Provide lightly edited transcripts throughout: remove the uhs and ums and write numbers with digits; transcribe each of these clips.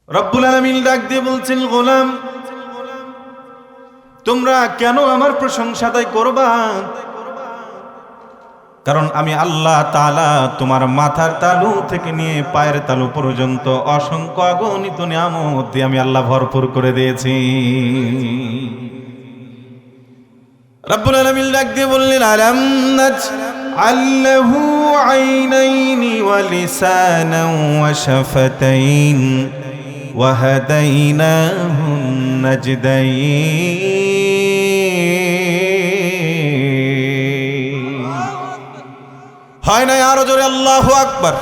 রব্বুল আলামিন ডাক দিয়ে বলছেন, গোলাম তোমরা কেন আমার প্রশংসা আদায় করবা? কারণ আমি আল্লাহ তাআলা তোমার মাথার তালু থেকে নিয়ে পায়ের তালু পর্যন্ত অসংখ্য অগণিত নিয়ামত দিয়ে আমি আল্লাহ ভরপুর করে দিয়েছি। রব্বুল আলামিন ডাক দিয়ে বললেন, আলাম নাজআল্লাহু আইনাইনি ওয়া লিসানান ওয়া শাফাতাইন ওয়া হাদাইনাহুন নাজদাইন। হয় না আরো জোরে আল্লাহু আকবার।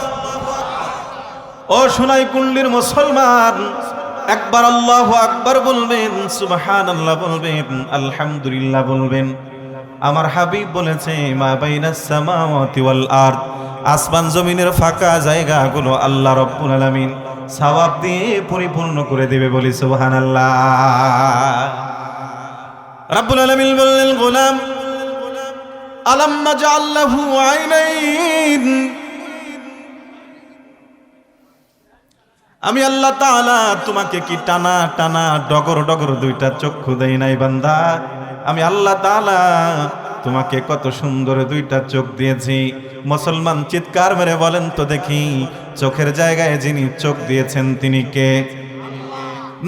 ও সোনাই কুল্লির মুসলমান, একবার আল্লাহু আকবার বলবেন, সুবহানাল্লাহ বলবেন, আলহামদুলিল্লাহ বলবেন। আমার হাবিব বলেছে, মা বাইনাস সামাওয়াতি ওয়াল আরদ, আসমান জমিনের ফাঁকা জায়গাগুলো আল্লাহ রাব্বুল আলামিন সওয়াব দিয়ে পরিপূর্ণ করে দেবে, বলি সুবহানাল্লাহ। রাব্বুল আলামিন বললেন, গোলাম আলাম নাজআল লাহু আইনাইন, আমি আল্লাহ তাআলা তোমাকে কি টানা টানা ডগর ডগর দুইটা চক্ষু দেই নাই বান্দা? আমি আল্লাহ তাআলা তোমাকে কত সুন্দর দুইটা চোখ দিয়েছি। মুসলমান চিৎকার মেরে বলেন তো দেখি, চোখের জায়গায় যিনি চোখ দিয়েছেন তিনি কে?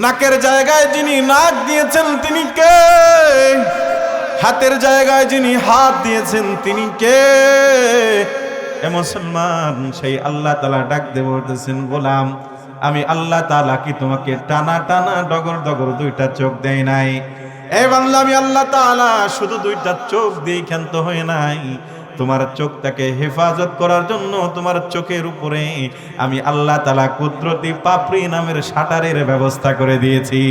নাকের জায়গায় যিনি নাক দিয়েছেন তিনি কে? হাতের জায়গায় যিনি হাত দিয়েছেন তিনি কে? এ মুসলমান, সেই আল্লাহ তাআলা ডাক দিয়ে বলতেছেন, গোলাম আমি আল্লাহ তাআলা কি তোমাকে টানা টানা ডগর ডগর দুইটা চোখ দেই নাই? এই বান্দা, আমি আল্লাহ তাআলা শুধু দুইটা চোখ দিয়ে ক্ষান্ত হয়ে নাই, তোমার চোখটাকে হেফাজত করার জন্য তোমার চোখের উপরে আমি আল্লাহ তাআলা কুদরতি পাপড়ি নামের শাটারের ব্যবস্থা করে দিয়েছি।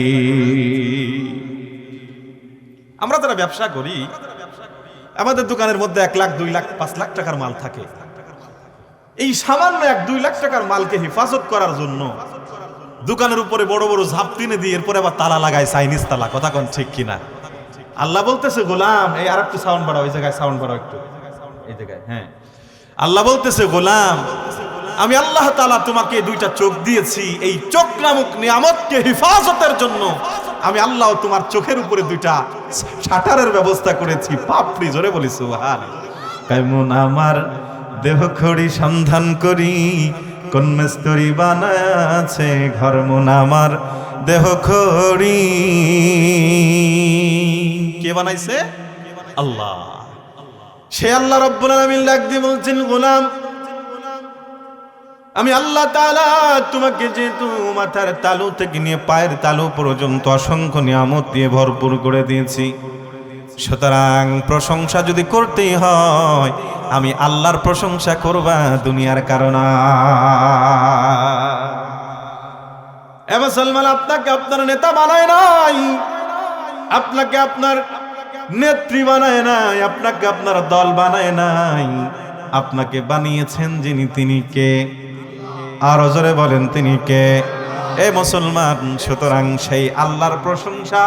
আমরা যারা ব্যবসা করি, আমাদের দোকানের মধ্যে 1 লাখ 2 লাখ 5 লাখ টাকার মাল থাকে। এই সামান্য 1-2 লাখ টাকার মালকে হেফাজত করার জন্য দোকানের উপরে বড় বড় ঝাপ টিনে দিয়ে এরপরে আবার তালা লাগায়, চাইনিজ তালা। কথা কোন ঠিক কিনা? আল্লাহ বলতেছে, গোলাম এই আর একটু সাউন্ড বাড়াও, এই জায়গায় সাউন্ড বাড়াও একটু, এই জায়গায়। হ্যাঁ, আল্লাহ বলতেছে, গোলাম আমি আল্লাহ তাআলা তোমাকে দুইটা চোখ দিয়েছি, এই চোখ নামক নিয়ামতকে হেফাজতের জন্য আমি আল্লাহ তোমার চোখের উপরে দুইটা শাটারের ব্যবস্থা করেছি, পাপড়ি। জোরে বলি সুবহানাল্লাহ। কেমন আমার দেহ খড়ি সন্ধান করি, কোন মিস্ত্রি বানাছে ঘর মন আমার দেহ খড়ি। কে বানাইছে? আল্লাহ। সে আল্লাহ রাব্বুল আলামিন ডাক দিয়ে বলছেন, গোলাম আমি আল্লাহ তাআলা তোমাকে যেহেতু মাথার তালু থেকে নিয়ে পায়ের তালু পর্যন্ত অসংখ্য নিয়ামত দিয়ে ভরপুর করে দিয়েছি, সুতরাং প্রশংসা যদি করতেই হয় আমি আল্লাহর প্রশংসা করবা, দুনিয়ার কারণ। এ মুসলমান, আপনাকে আপনার নেতা বানায় নাই, আপনাকে আপনার নেত্রী বানায় নাই, আপনাকে আপনার দল বানায় নাই, আপনাকে বানিয়েছেন যিনি, তিনি কে? আরো জোরে বলেন, তিনি কে? এ মুসলমান, সুতরাং সেই আল্লাহর প্রশংসা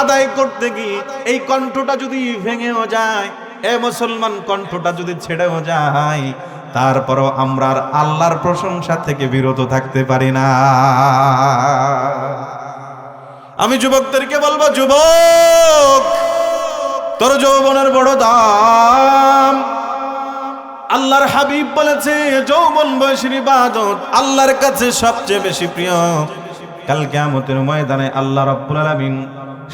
আদায় করতে গিয়ে এই কণ্ঠটা যদি ভেঙেও যায়, এ মুসলমান কণ্ঠটা যদি ছেড়েও যায়, তারপরও আমরা আল্লাহর প্রশংসা থেকে বিরত থাকতে পারি না। আমি যুবকদেরকে বলবো, যুবক তোর যৌবনের বড় দাম। আল্লাহর হাবিব বলেছে, যৌবন বয়সের ইবাদত আল্লাহর কাছে সবচেয়ে বেশি প্রিয়। কাল কিয়ামতের ময়দানে আল্লাহ রাব্বুল আলামিন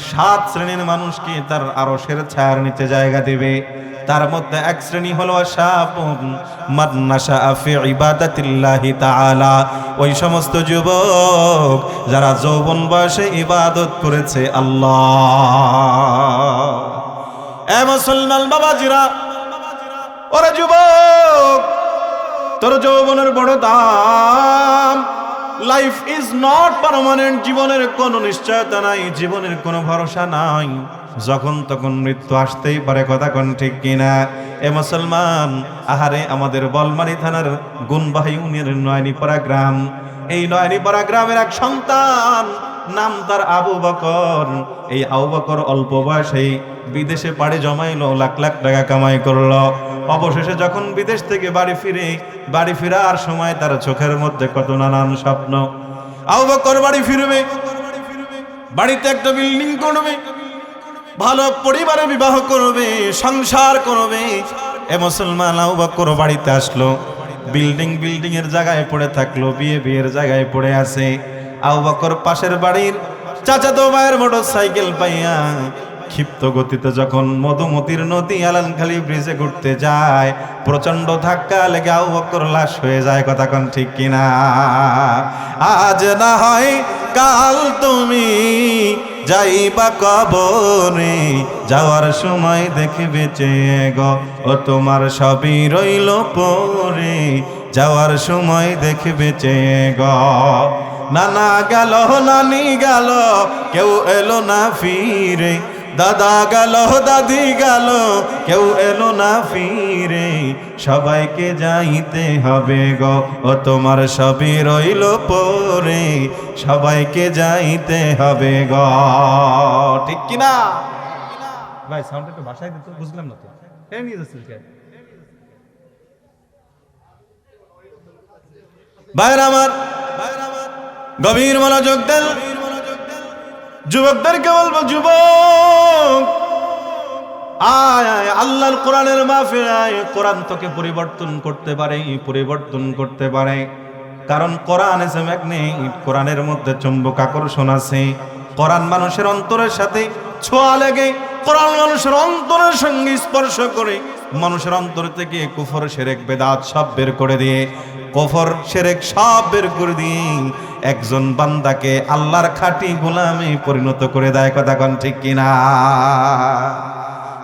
7 শ্রেণীর মানুষকে তার আরশের ছায়ার নিচে জায়গা দেবে। তার মধ্যে এক শ্রেণী হলো শাবুন মান নাশাআ ফি ইবাদাতিল্লাহি তাআলা, ওই সমস্ত যুবক যারা যৌবন বয়সে ইবাদত করেছে আল্লাহ। এ মুসলমান বাবাজিরা, ওরে যুবক, তোর যৌবনের বড় দাম। লাইফ ইজ নট পার্মানেন্ট, জীবনের কোনো নিশ্চয়তা নাই, জীবনের কোনো ভরসা নাই, যখন তখন মৃত্যু আসতেই পারে। কথা কোন ঠিক কিনা? এ মুসলমান, আহারে আমাদের বলমারি থানার গুনবাহী ইউনিয়নের নয়নিপাড়া গ্রাম, এই নয়নিপাড়া গ্রামের এক সন্তান, নাম তার আবু বকর। এই আবু বকর অল্প বয়সেই বিদেশে পাড়ি জমাইলো, লাখ লাখ টাকা কামাই করলো। অবশেষে যখন বিদেশ থেকে বাড়ি ফিরার সময় তার চোখের মধ্যে কত নানান স্বপ্ন। আবু বকর বাড়ি ফিরবে, বাড়িতে একটা বিল্ডিং করবে, ভালো পরিবারে বিবাহ করবে, সংসার করবে। এ মুসলমান আবু বকর বাড়িতে আসলো, বিল্ডিং এর জায়গায় পড়ে থাকলো, বিয়ের জায়গায় পড়ে আছে। আবু বকর পাশের বাড়ির চাচাতো ভাইয়ের মোটরসাইকেল পাইয়া ক্ষিপ্ত গতিতে যখন মধুমতির নদী আলানখালী ব্রিজে ঘুরতে যায়, প্রচন্ড ধাক্কা লেগে আবু বকর লাশ হয়ে যায়। কথা কোন ঠিক কিনা? আজ না হয় কাল তুমি যাইবা কবরে, যাওয়ার সময় দেখবে চেয়ে গো ও তোমার সবই রইল পরে, যাওয়ার সময় দেখবে চেয়ে গো। নানা গেল নানি গেল কেউ এলো না ফিরে, দাদা গেল দাদি গেল কেউ এলো না ফিরে, সবাইকে যাইতে হবে গো ও তোমার সবই রইল পরে, সবাইকে যাইতে হবে গো। ঠিক কিনা ভাই? সাউন্ড একটু বাসায় দিতে, বুঝলাম না তো কেন নিয়ে যাচ্ছেন কে? ভাইরা আমার গভীর মনোযোগ দেন। যুবকদেরকে বলবো, যুবক আয় আয় আল্লাহর কোরআনের মাহফিলে আয়। কোরআন তোকে পরিবর্তন করতে পারে, পরিবর্তন করতে পারে। কারণ কোরআন এসে ম্যাগনেট, কোরআনের মধ্যে চুম্বক আকর্ষণ আছে। কোরআন মানুষের অন্তরের সাথে ছোঁয়া লেগে, কোরআন মানুষের অন্তরের সঙ্গে স্পর্শ করে মানুষের অন্তর থেকে কুফর শিরক বেদাত সব বের করে দিয়ে, কুফর শিরক সব বের করে দিয়ে একজন বান্দাকে আল্লাহর খাঁটি গোলামে পরিণত করে দেয়। কথা কোন ঠিক কিনা?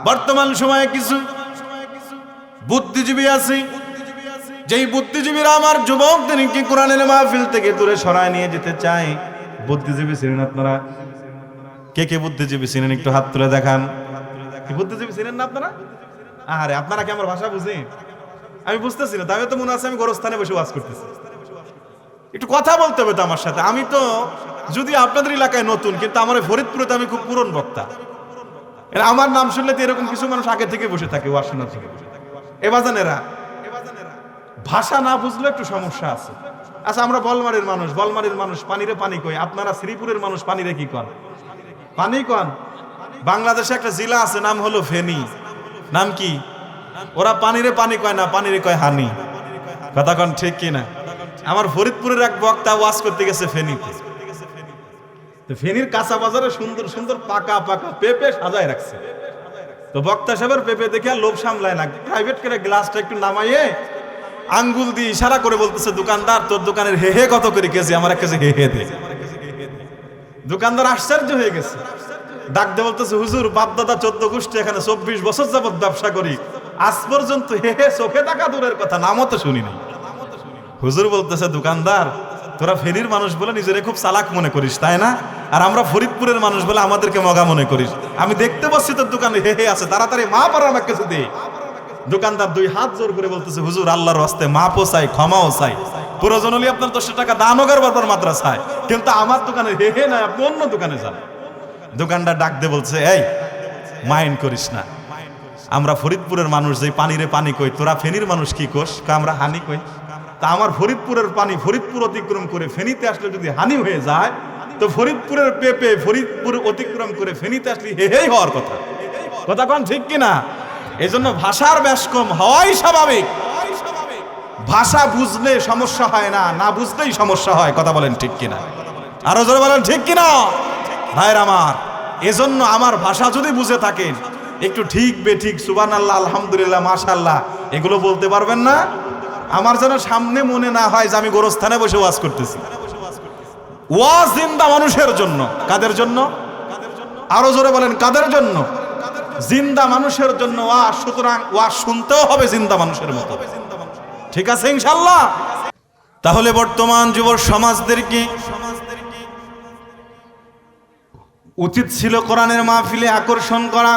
বর্তমান সময়ে কিছু বুদ্ধিজীবী আছে, যেই বুদ্ধিজীবীরা আমার যুবকদেরকে কোরআনের মাহফিল থেকে দূরে সরায় নিয়ে যেতে চায়। বুদ্ধিজীবী ছিলেন আপনারা? কে কে বুদ্ধিজীবী ছিলেন একটু হাত তুলে দেখান। বুদ্ধিজীবী ছিলেন না আপনারা? আরে আপনারা কি আমার ভাষা বুঝেন? আমি বুঝতেছি না, তবে তো মনে আছে আমি গোরস্থানে বসে ওয়াজ করতেছি। একটু কথা বলতে হবে তো আমার সাথে। আমি তো যদি আপনাদের এলাকায় নতুন, কিন্তু আমার ফরিদপুরে তো আমি খুব পুরন বক্তা। আমার নাম শুনলে তো এরকম কিছু মানুষ আগে থেকে বসে থাকে ওয়াজ শোনার জন্য। এ বাজানেরা, ভাষা না বুঝলে একটু সমস্যা আছে। আচ্ছা, আমরা বলমারির মানুষ পানিরে পানি কই, আপনারা শ্রীপুরের মানুষ পানিরে কি কন? পানি কন। বাংলাদেশে একটা জেলা আছে, নাম হলো ফেনী। নাম কি? ওরা পানিরে পানি কয় না, পানিরে কয় হানি। কথা কন ঠিক কিনা? আমার ফরিদপুরের এক বক্তা ওয়াজ করতে গেছে ফেনীতে। ফেনীর কাঁচা বাজারে সুন্দর সুন্দর পাকা পাকা পেঁপে সাজায় রাখছে। তো বক্তা সাহেবের পেঁপে দেখে লোভ সামলায় না, প্রাইভেট করে গ্লাসটা একটু নামাইয়ে আঙ্গুল দিয়ে ইশারা করে বলতেছে, দোকানদার তোর দোকানের হে হে কত করে কেজি, আমার এক কেজি হে হে দে। দোকানদার আশ্চর্য হয়ে গেছে, ডাক দিয়ে বলতেছে, হুজুর বাপ দাদা 14 গোষ্ঠী এখানে 24 বছর যাবত ব্যবসা করি, আজ পর্যন্ত হে হে চোখে টাকা দূরের কথা নামও তো শুনি নাই। হুজুর বলতেছে, দোকানদার তোরা ফেনীর মানুষ বলে নিজেরে খুব চালাক মনে করিস তাই না, আর আমরা ফরিদপুরের মানুষ বলে আমাদেরকে মগা মনে করিস। আমি দেখতে পাচ্ছি তোর দোকানে হে হে আছে, তাড়াতাড়ি মা পার আমার কাছে দে। দোকানদার 2 হাত জোর করে বলতেছে, হুজুর আল্লাহর রাস্তায় মাপও চাই, ক্ষমাও চাই, প্রয়োজন হলে আপনার 10 টাকা দানও করবার মাদ্রাসায়, কিন্তু আমার দোকানে হে হে নাই, আপনি অন্য দোকানে যান। দোকানদার ডাক দিয়ে বলছে, এই মাইন্ড করিস না, আমরা ফরিদপুরের মানুষ যে পানিরে পানি কই, তোরা ফেনীর মানুষ কি কোস? আমরা হানি কই। তা আমার ফরিদপুরের পানি ফরিদপুর অতিক্রম করে ফেনীতে আসলে যদি হানি হয়ে যায়, তো ফরিদপুরের পেঁপে ফরিদপুর অতিক্রম করে ফেনীতে আসলে হে হে হওয়ার কথা। কথা কোন ঠিক কিনা? এই জন্য ভাষার ব্যাস কম হওয়াই স্বাভাবিক। ভাষা বুঝলে সমস্যা হয় না, না বুঝলেই সমস্যা হয়। কথা বলেন ঠিক কিনা? আরো জোরে বলেন ঠিক কিনা ভাইরা আমার। এজন্য আমার ভাষা যদি বুঝে থাকেন, একটু ঠিক বেঠিক সুবহানাল্লাহ আলহামদুলিল্লাহ মাশাআল্লাহ এগুলো বলতে পারবেন না। আমার যেন সামনে মনে না হয় যে আমি গোরস্থানে বসে ওয়াজ করতেছি। ওয়াজ জিন্দা মানুষের জন্য। কাদের জন্য? আরো জোরে বলেন কাদের জন্য? জিন্দা মানুষের জন্য ওয়াজ। সুতরাং ওয়াজ শুনতেও হবে জিন্দা মানুষের মতো। ঠিক আছে ইনশাআল্লাহ? তাহলে বর্তমান যুব সমাজদেরকে উচিত ছিল কোরআনের মাহফিলে আকর্ষণ করা,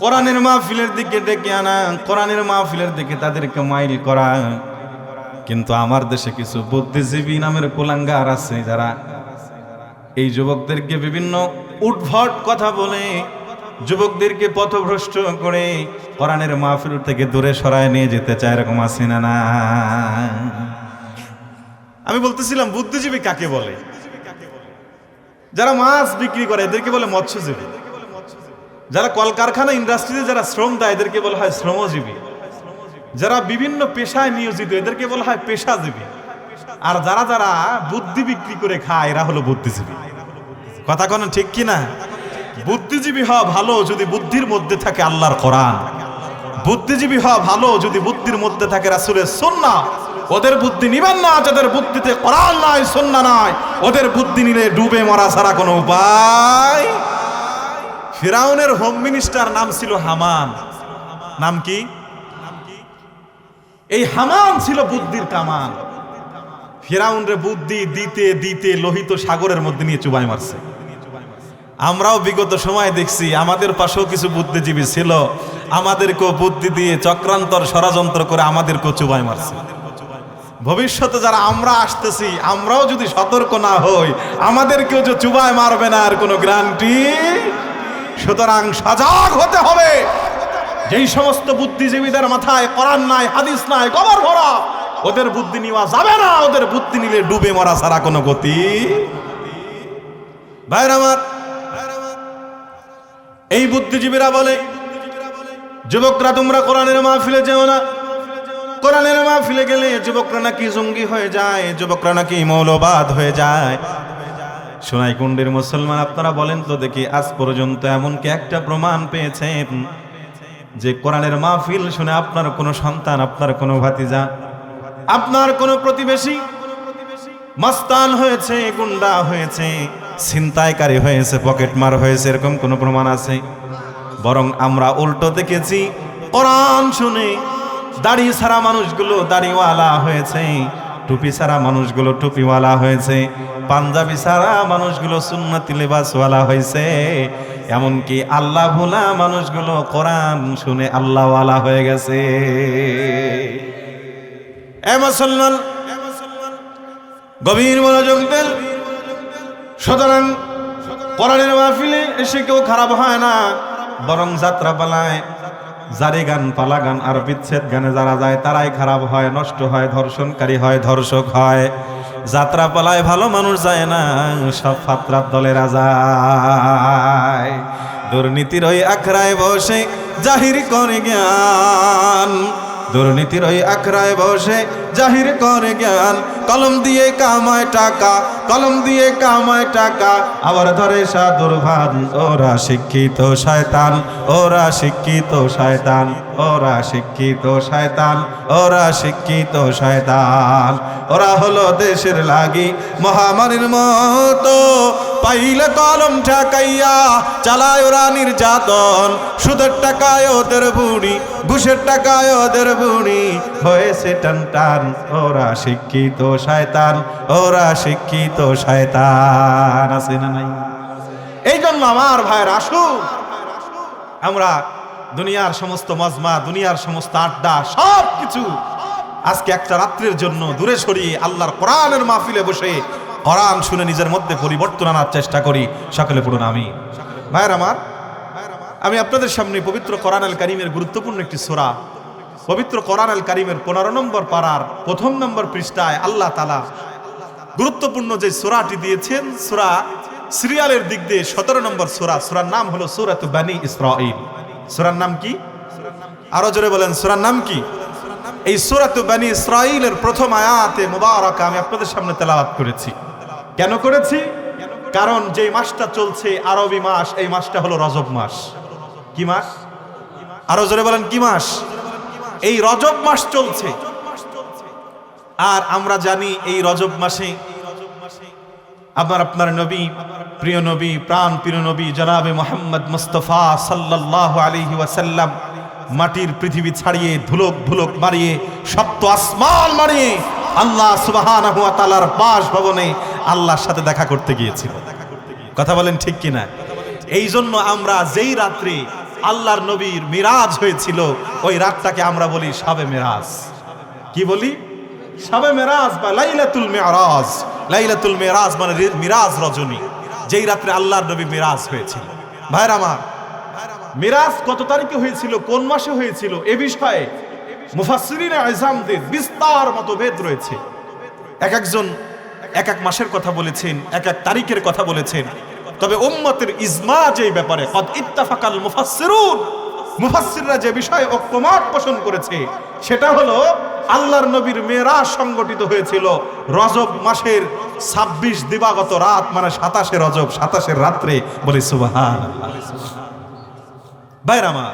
কোরআনের মাহফিলের দিকে ডেকে আনা, কোরআনের মাহফিলের দিকে তাদেরকে মাইল করা। কিন্তু আমার দেশে কিছু বুদ্ধিজীবী নামের কুলাঙ্গার আছে, যারা এই যুবকদেরকে বিভিন্ন উদ্ভট কথা বলে যুবকদেরকে পথভ্রষ্ট করে কোরআনের মাহফিল থেকে দূরে সরায় নিয়ে যেতে চায়। এরকম আছে না? না আমি বলতেছিলাম বুদ্ধিজীবী কাকে বলে? যারা মাছ বিক্রি করে এদেরকে বলে মৎস্যজীবী। যারা কলকারখানা ইন্ডাস্ট্রিতে যারা শ্রম দেয় এদেরকে বলা হয় শ্রমজীবী। যারা বিভিন্ন পেশায় নিয়োজিত এদেরকে বলা হয় পেশাজীবী। আর যারা যারা বুদ্ধি বিক্রি করে খায় এরা হলো বুদ্ধিজীবী। কথা কোন ঠিক কিনা? বুদ্ধিজীবী হওয়া ভালো যদি বুদ্ধির মধ্যে থাকে আল্লাহর কোরআন। বুদ্ধিজীবী হওয়া ভালো যদি বুদ্ধির মধ্যে থাকে রাসূলের সুন্নাহ। ওদের বুদ্ধি নিবেন না যাদের বুদ্ধিতে কোরআন নাই, সুন্নাহ নাই। ওদের বুদ্ধি নিলে ডুবে মরা ছাড়া কোনো উপায়। ফিরাউনের হোম মিনিস্টার নাম ছিল হামান। নাম কি? এই হামান ছিল বুদ্ধির কামান। ফিরাউনরে বুদ্ধি দিতে দিতে লোহিত সাগরের মধ্যে নিয়ে চুবাই মারছে। আমরাও বিগত সময় দেখছি আমাদের পাশেও কিছু বুদ্ধিজীবী ছিল, আমাদেরকেও বুদ্ধি দিয়ে চক্রান্তর ষড়যন্ত্র করে আমাদেরকেও চুবাই মারছে। ভবিষ্যতে যারা আমরা আসতেছি আমরাও যদি সতর্ক না হই আমাদেরকেও যে চুবাই মারবে না আর কোনো গ্যারান্টি। সুতরাং সজাগ হতে হবে। যেই সমস্ত বুদ্ধিজীবীদের মাথায় কোরআন নাই, হাদিস নাই, কবর ভরা, ওদের বুদ্ধি নেওয়া যাবে না। ওদের বুদ্ধি নিলে ডুবে মরা ছাড়া কোনো গতি। ভাইরা আমার, এই বুদ্ধিজীবীরা বলে যুবকরা তোমরা কোরআনের মাহফিলে যেও না। কোরআনের মাহফিলে গেলে যুবকরা নাকি জঙ্গি হয়ে যায়, যুবকরা নাকি মৌলবাদ হয়ে যায়। সোনাইকুণ্ডের মুসলমান আপনারা বলেন তো দেখি, আজ পর্যন্ত এমন কি একটা প্রমাণ পেয়েছেন যে কোরআনের মাহফিল শুনে আপনার কোনো সন্তান, আপনার কোনো ভাতিজা, আপনার কোনো প্রতিবেশী মাস্তান হয়েছে, গুন্ডা হয়েছে, ছিনতাইকারী হয়েছে, পকেটমার হয়েছে, এরকম কোনো প্রমাণ আছে? বরং আমরা উল্টো দেখেছি, কোরআন শুনে দাড়ি ছাড়া মানুষগুলো দাড়িওয়ালা হয়েছে, টুপি ছাড়া মানুষগুলো টুপিওয়ালা হয়েছে, পাঞ্জাবি ছাড়া মানুষগুলো সুন্নতি লেবাসওয়ালা হয়েছে, এমনকি আল্লাহ ভোলা মানুষগুলো কোরআন শুনে আল্লাহওয়ালা হয়ে গেছে। এ মুসলমান, গভীর মনোযোগ দেন। সুতরাং কোরআনের মাহফিলে এসে কেউ খারাপ হয় না, বরং যাত্রা পালায়, জারি গান, পালা গান আর বিচ্ছেদ গানে যারা যায় তারাই খারাপ হয়, নষ্ট হয়, ধর্ষণকারী হয়, ধর্ষক হয়। যাত্রা পালায় ভালো মানুষ যায় না, সব ফাতরার দলেরা যায়। দুর্নীতির ওই আখড়ায় বসে জাহির করে জ্ঞান, দুর্নীতির ওই আখড়ায় বসে জাহির করে জ্ঞান। কলম দিয়ে কামায় টাকা, কলম দিয়ে কামায় টাকা, আবার ধরে সাধুর ভান। ওরা শিক্ষিত শয়তান, ওরা শিক্ষিত শয়তান, ওরা শিক্ষিত শয়তান, ওরা শিক্ষিত শয়তান। ওরা হলো দেশের লাগি মহামারীর মতো, পাইলে কলম ঠেকাইয়া চালায় ওরা নির্যাতন। সুদের টাকায় ওদের বুড়ি, ঘুষের টাকায় ওদের বুড়ি, হয়েছে টান টান। ওরা শিক্ষিত শয়তান, ওরা শিক্ষিত শয়তান। আছে না নাই? এই জন্য আমার ভাইয়ের আসুন, আমরা দুনিয়ার সমস্ত মজমা, দুনিয়ার সমস্ত আড্ডা, সব কিছু আজকে একটা রাত্রির জন্য দূরে সরিয়ে আল্লাহর কোরআনের মাহফিলে বসে কোরআন শুনে নিজের মধ্যে পরিবর্তন আনার চেষ্টা করি। সকলে পড়ুন আমিন। ভাইয়ের আমার, আমি আপনাদের সামনে পবিত্র কোরআন আল কারীমের গুরুত্বপূর্ণ একটি সূরা, পবিত্র কোরআন আল কারীমের 15 নম্বর পারার 1 নম্বর পৃষ্ঠায় আল্লাহ তাআলা গুরুত্বপূর্ণ যে সূরাটি দিয়েছেন, সূরা সিরিয়ালের দিক দিয়ে 17 নম্বর সূরা। সূরার নাম হলো সূরাতু বনী ইসরাঈল। সূরার নাম কি? আরো জোরে বলেন, সূরার নাম কি? এই সূরাতু বনী ইসরাঈলের প্রথম আয়াতে মুবারাকা আমি আপনাদের সামনে তেলাওয়াত করেছি। কেন করেছি? কারণ যে মাসটা চলছে আরবি মাস, এই মাসটা হলো রজব মাস। কি মাস? আরো জোরে বলেন, কি মাস? এই রজব মাস চলছে। আর আমরা জানি এই রজব মাসে আপনার নবী, প্রিয় নবী, প্রাণ প্রিয় নবী জনাবে মুহাম্মদ মুস্তাফা সাল্লাল্লাহু আলাইহি ওয়াসাল্লাম মাটির পৃথিবী ছাড়িয়ে ধুলক ধুলক মারিয়ে সপ্ত আসমান মারিয়ে আল্লাহ সুবহানাহু ওয়া তাআলার বাসভবনে আল্লাহর সাথে দেখা করতে গিয়েছিল। কথা বলেন ঠিক কিনা? এই জন্য আমরা যেই রাত্রে আল্লাহর নবীর মিরাজ হয়েছিল ওই রাতটাকে আমরা বলি শবে মেরাজ। কি বলি? শবে মেরাজ বা লাইলাতুল মিরাজ। লাইলাতুল মিরাজ মানে মিরাজ রজনী, যেই রাত্রে আল্লাহর নবী মিরাজ হয়েছিল। ভাইরা আমার, মিরাজ কত তারিখে হয়েছিল, কোন মাসে হয়েছিল, এ বিষয়ে মুফাসসিরিনে আযমদের বিস্তার মতভেদ রয়েছে। এক একজন এক এক মাসের কথা বলেছেন, এক এক তারিখের কথা বলেছেন। তবে উম্মতের ইজমা যে ব্যাপারে কদ ইত্তাফাকাল মুফাসসিরুন, মুফাসসিররা যে বিষয়ে ঐক্যমত পোষণ করেছে সেটা হলো আল্লাহর নবীর মেরাজ সংগঠিত হয়েছিল রজব মাসের 26 দিবাগত রাত, মানে 27 রজব, 27 রাত্রে। বলি সুবহানাল্লাহ। ভাইরা আমার,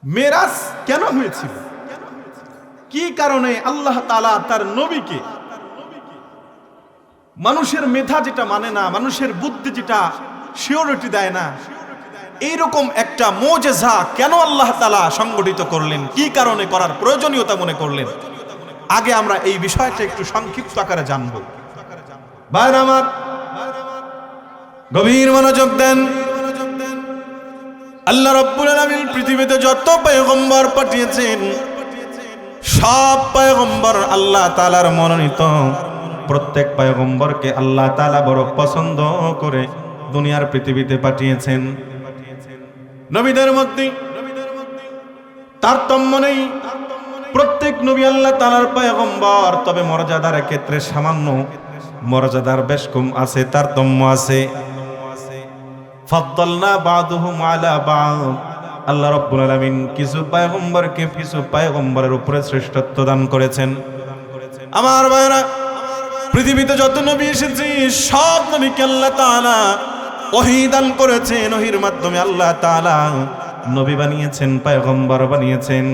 মেরাজ কেন হয়েছিল? কি কারণে আল্লাহ তাআলা তার নবীকে, মানুষের মেধা যেটা মানে না, মানুষের বুদ্ধি যেটা সিওরিটি দেয় না, এইরকম একটা মুজিজা কেন আল্লাহ তাআলা সংগঠিত করলেন? কি কারণে করার প্রয়োজনীয়তা মনে করলেন? আগে আমরা এই বিষয়টা একটু সংক্ষিপ্ত আকারে জানবো। ভাইরা আমার, গভীর মনোযোগ দেন। আল্লাহ রাব্বুল আলামিন পৃথিবীতে যত পয়গম্বর পাঠিয়েছেন সব পয়গম্বর আল্লাহ তাআলার মনোনীত। প্রত্যেক পয়গম্বরকে আল্লাহ তাআলা বড় পছন্দ করে দুনিয়ার পৃথিবীতে পাঠিয়েছেন। নবীদের মধ্যে তারতম্য নেই, প্রত্যেক নবী আল্লাহ তাআলার পয়গম্বর, তবে মর্যাদার ক্ষেত্রে সামান্য মর্যাদার বেশ কম আছে, তারতম্য আছে। ফাদ্দালনা বা'দুহুম আলা বা'দ, আল্লাহ রাব্বুল আলামিন কিছু পয়গম্বরকে কিছু পয়গম্বরের উপরে শ্রেষ্ঠত্ব দান করেছেন। আমার ভাইরা, পৃথিবীতে যত নবী এসেছে সব নবীকে আল্লাহ তাআলা ওহী দান করেছেন। ওহীর মাধ্যমে আল্লাহ তাআলা নবী বানিয়েছেন, পয়গম্বর বানিয়েছেন।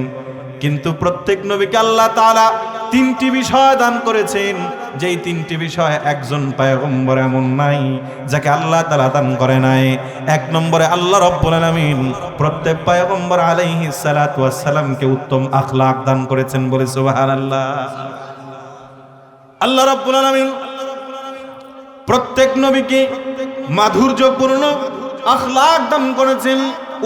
কিন্তু প্রত্যেক নবীকে আল্লাহ তাআলা 3টি বিষয় দান করেছেন, যেই 3টি বিষয় একজন পয়গম্বর এমন নাই যাকে আল্লাহ তাআলা দান করে নাই। 1 নম্বরে আল্লাহ রাব্বুল আলামিন প্রত্যেক পয়গম্বর আলাইহিস সালাতু ওয়াস সালামকে উত্তম আখলাক দান করেছেন। বলে সুবহানাল্লাহ। আল্লাহ রাব্বুল আলামিন প্রত্যেক নবীকে মাধুর্যপূর্ণ আখলাক দান করেছেন,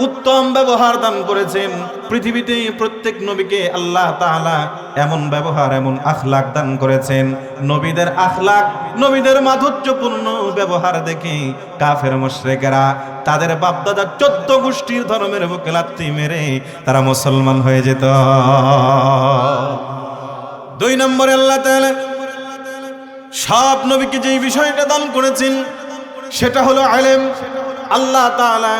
উত্তম ব্যবহার দান করেছেন। পৃথিবীতে প্রত্যেক নবীকে আল্লাহ তাআলা এমন ব্যবহার, এমন আখলাক দান করেছেন। নবীদের আখলাক, নবীদের মাধুর্যপূর্ণ ব্যবহার দেখে কাফের মুশরিকেরা তাদের বাপদাদা 14 গোষ্ঠীর ধর্মের বুকে লাথি মেরে তারা মুসলমান হয়ে যেত। 2 নম্বরে আল্লাহ তাআলা সব নবীকে যেই বিষয়টা দান করেছেন সেটা হলো ইলম। আল্লাহ তাআলা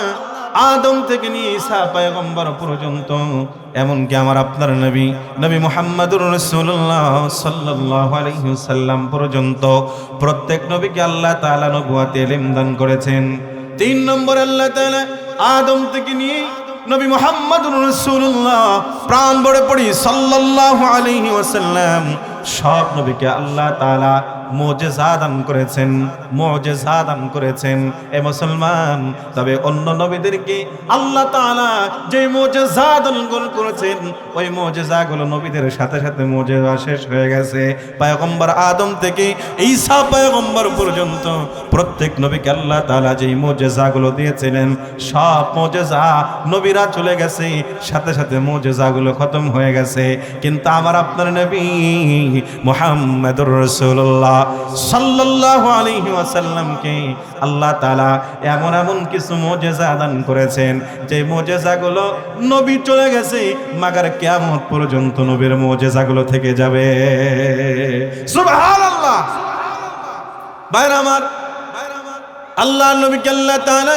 আদম থেকে নিয়ে ঈসা পয়গম্বর পর্যন্ত, এমনকি আমার আপনার নবী নবী মুহাম্মদুর রাসূলুল্লাহ সাল্লাল্লাহু আলাইহি ওয়াসাল্লাম পর্যন্ত প্রত্যেক নবীকে আল্লাহ তাআলা নবুয়ত ইলম দান করেছেন। 3 নম্বর আল্লাহ তাআলা আদম থেকে নিয়ে নবী মুহাম্মদুর রাসূলুল্লাহ প্রাণ ভরে পড়ি সাল্লাল্লাহু আলাইহি ওয়াসাল্লাম সব নবীকে আল্লাহ তাআলা মুজিজা দান করেছেন, মুজিজা দান করেছেন। এ মুসলমান, তবে অন্য নবীদেরকে আল্লাহ তাআলা যে মুজিজা দান করেছেন ওই মুজিজাগুলো নবীদের সাথে সাথে মুজিজা শেষ হয়ে গেছে। পয়গম্বর আদম থেকে ঈসা পয়গম্বর পর্যন্ত প্রত্যেক নবীকে আল্লাহ তাআলা যে মুজিজাগুলো দিয়েছিলেন সব মুজিজা নবীরা চলে গেছে, সাথে সাথে মুজিজাগুলো খতম হয়ে গেছে। কিন্তু আমার আপনার নবী মুহাম্মদুর রাসূলুল্লাহ সাল্লাল্লাহু আলাইহি ওয়াসাল্লামকে আল্লাহ তাআলা এমন এমন কিছু মুজিজা দান করেছেন যে মুজিজাগুলো নবী চলে গেছে, মাগার কিয়ামত পর্যন্ত নবীর মুজিজাগুলো থেকে যাবে। সুবহানাল্লাহ। ভাইরা আমার, আল্লাহর নবীকে আল্লাহ তাআলা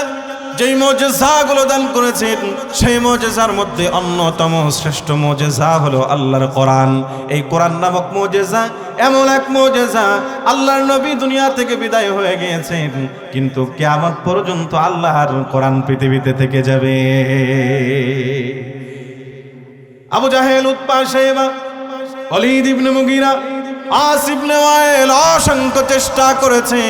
যেই মুজিজাগুলো দান করেছেন সেই মুজিজার মধ্যে অন্যতম শ্রেষ্ঠ মুজিজা হলো আল্লাহর কোরআন। এই কোরআন নামক মুজিজা এমন এক মুজিজা, আল্লাহর নবী দুনিয়া থেকে বিদায় হয়ে গিয়েছেন কিন্তু কিয়ামত পর্যন্ত আল্লাহর কোরআন পৃথিবীতে থেকে যাবে। আবু জাহেল, উতবা, শাইবা, ওয়ালিদ ইবনে মুগীরা, আস ইবনে ওয়াইল অসংখ্য চেষ্টা করেছে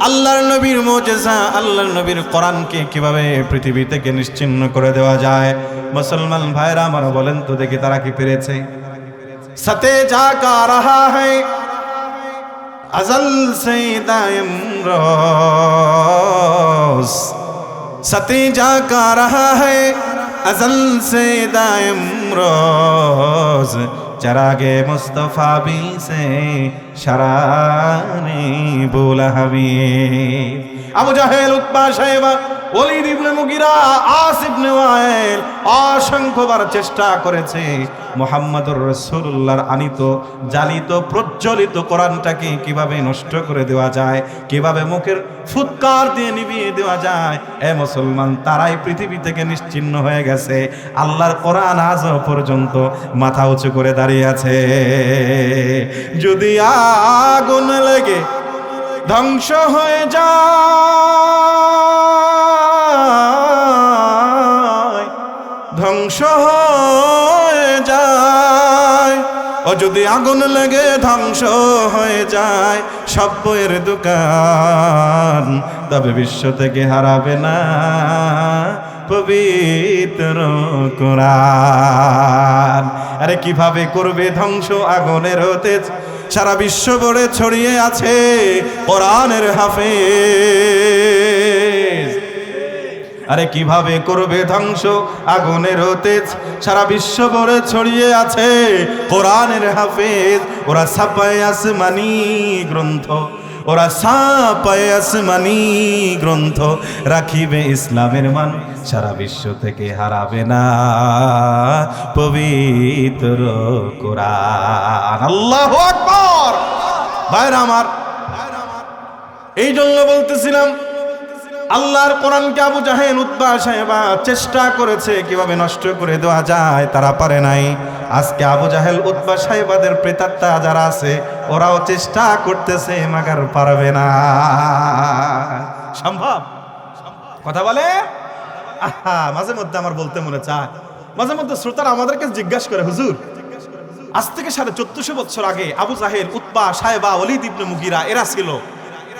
আল্লাহর নবীর মুজিজা, আল্লাহর নবীর কোরআনকে কিভাবে পৃথিবী থেকে নিশ্চিহ্ন করে দেওয়া যায়। মুসলমান ভাইরা আমার, বলেন তো দেখি তারা কি পেরেছে? সতে যা কা রাহা হ্যায় আজল সে দায়ম রোজ, সতে যা কা রাহা হ্যায় अज़ल से दायम रोज, चरागे मुस्तफ़ा भी से शरानी बोला हबीब। আবু জাহেল, উতবা, শাইবা, ওলীদ ইবনে মুগীরা, আস ইবনে ওয়াইল অসংখ্যবার চেষ্টা করেছে মুহাম্মদুর রাসূলুল্লাহর আনিত জালিত প্রজ্বলিত কোরআনটাকে কিভাবে নষ্ট করে দেওয়া যায়, কিভাবে মুখের ফুৎকার দিয়ে নিভিয়ে দেওয়া যায়। এ মুসলমান, তারাই পৃথিবী থেকে নিশ্চিহ্ন হয়ে গেছে। আল্লাহর কোরআন আজও পর্যন্ত মাথা উঁচু করে দাঁড়িয়ে আছে। যদি আগুন লেগে ধ্বংস হয়ে যায়, ধ্বংস হয়ে যায়, ও যদি আগুন লেগে ধ্বংস হয়ে যায় সব বইয়ের দোকান, তবে বিশ্ব থেকে হারাবে না পবিত্র কোরআন। আরে কিভাবে করবে ধ্বংস আগুনের তেজ, সারা বিশ্ব ভরে ছড়িয়ে আছে কোরআনের হাফেজ। আরে কিভাবে করবে ধ্বংস আগুনের তেজ, সারা বিশ্ব ভরে ছড়িয়ে আছে কোরআনের হাফেজ। ওরা ছাপায় আসমানি গ্রন্থ, ওরা ছাপায় আসমানি গ্রন্থ, রাখিবে ইসলামের মান, সারা বিশ্ব থেকে হারাবে না পবিত্র কোরআন। আল্লাহু আকবার। ভাইরা আমার, এই জন্য বলতেছিলাম আল্লাহর কোরআনকে আবু জাহেল, উতবা, শাইবা চেষ্টা করেছে কিভাবে নষ্ট করে দেওয়া যায়, তারা পারে নাই। আজকে আবু জাহেল, উতবা, শাইবাদের প্রেতাত্মা যারা আছে ওরাও চেষ্টা করতেছে, মাগার পারবে না। সম্ভব? কথা বলে। আহা, মাঝে মধ্যে আমার বলতে মনে চায়, মাঝে মধ্যে শ্রোতারা আমাদেরকে জিজ্ঞাসা করে, হুজুর আজ থেকে 1450 বছর আগে আবু জাহেল, উতবা, শাইবা, ওলীদ ইবনে মুগীরা এরা ছিল,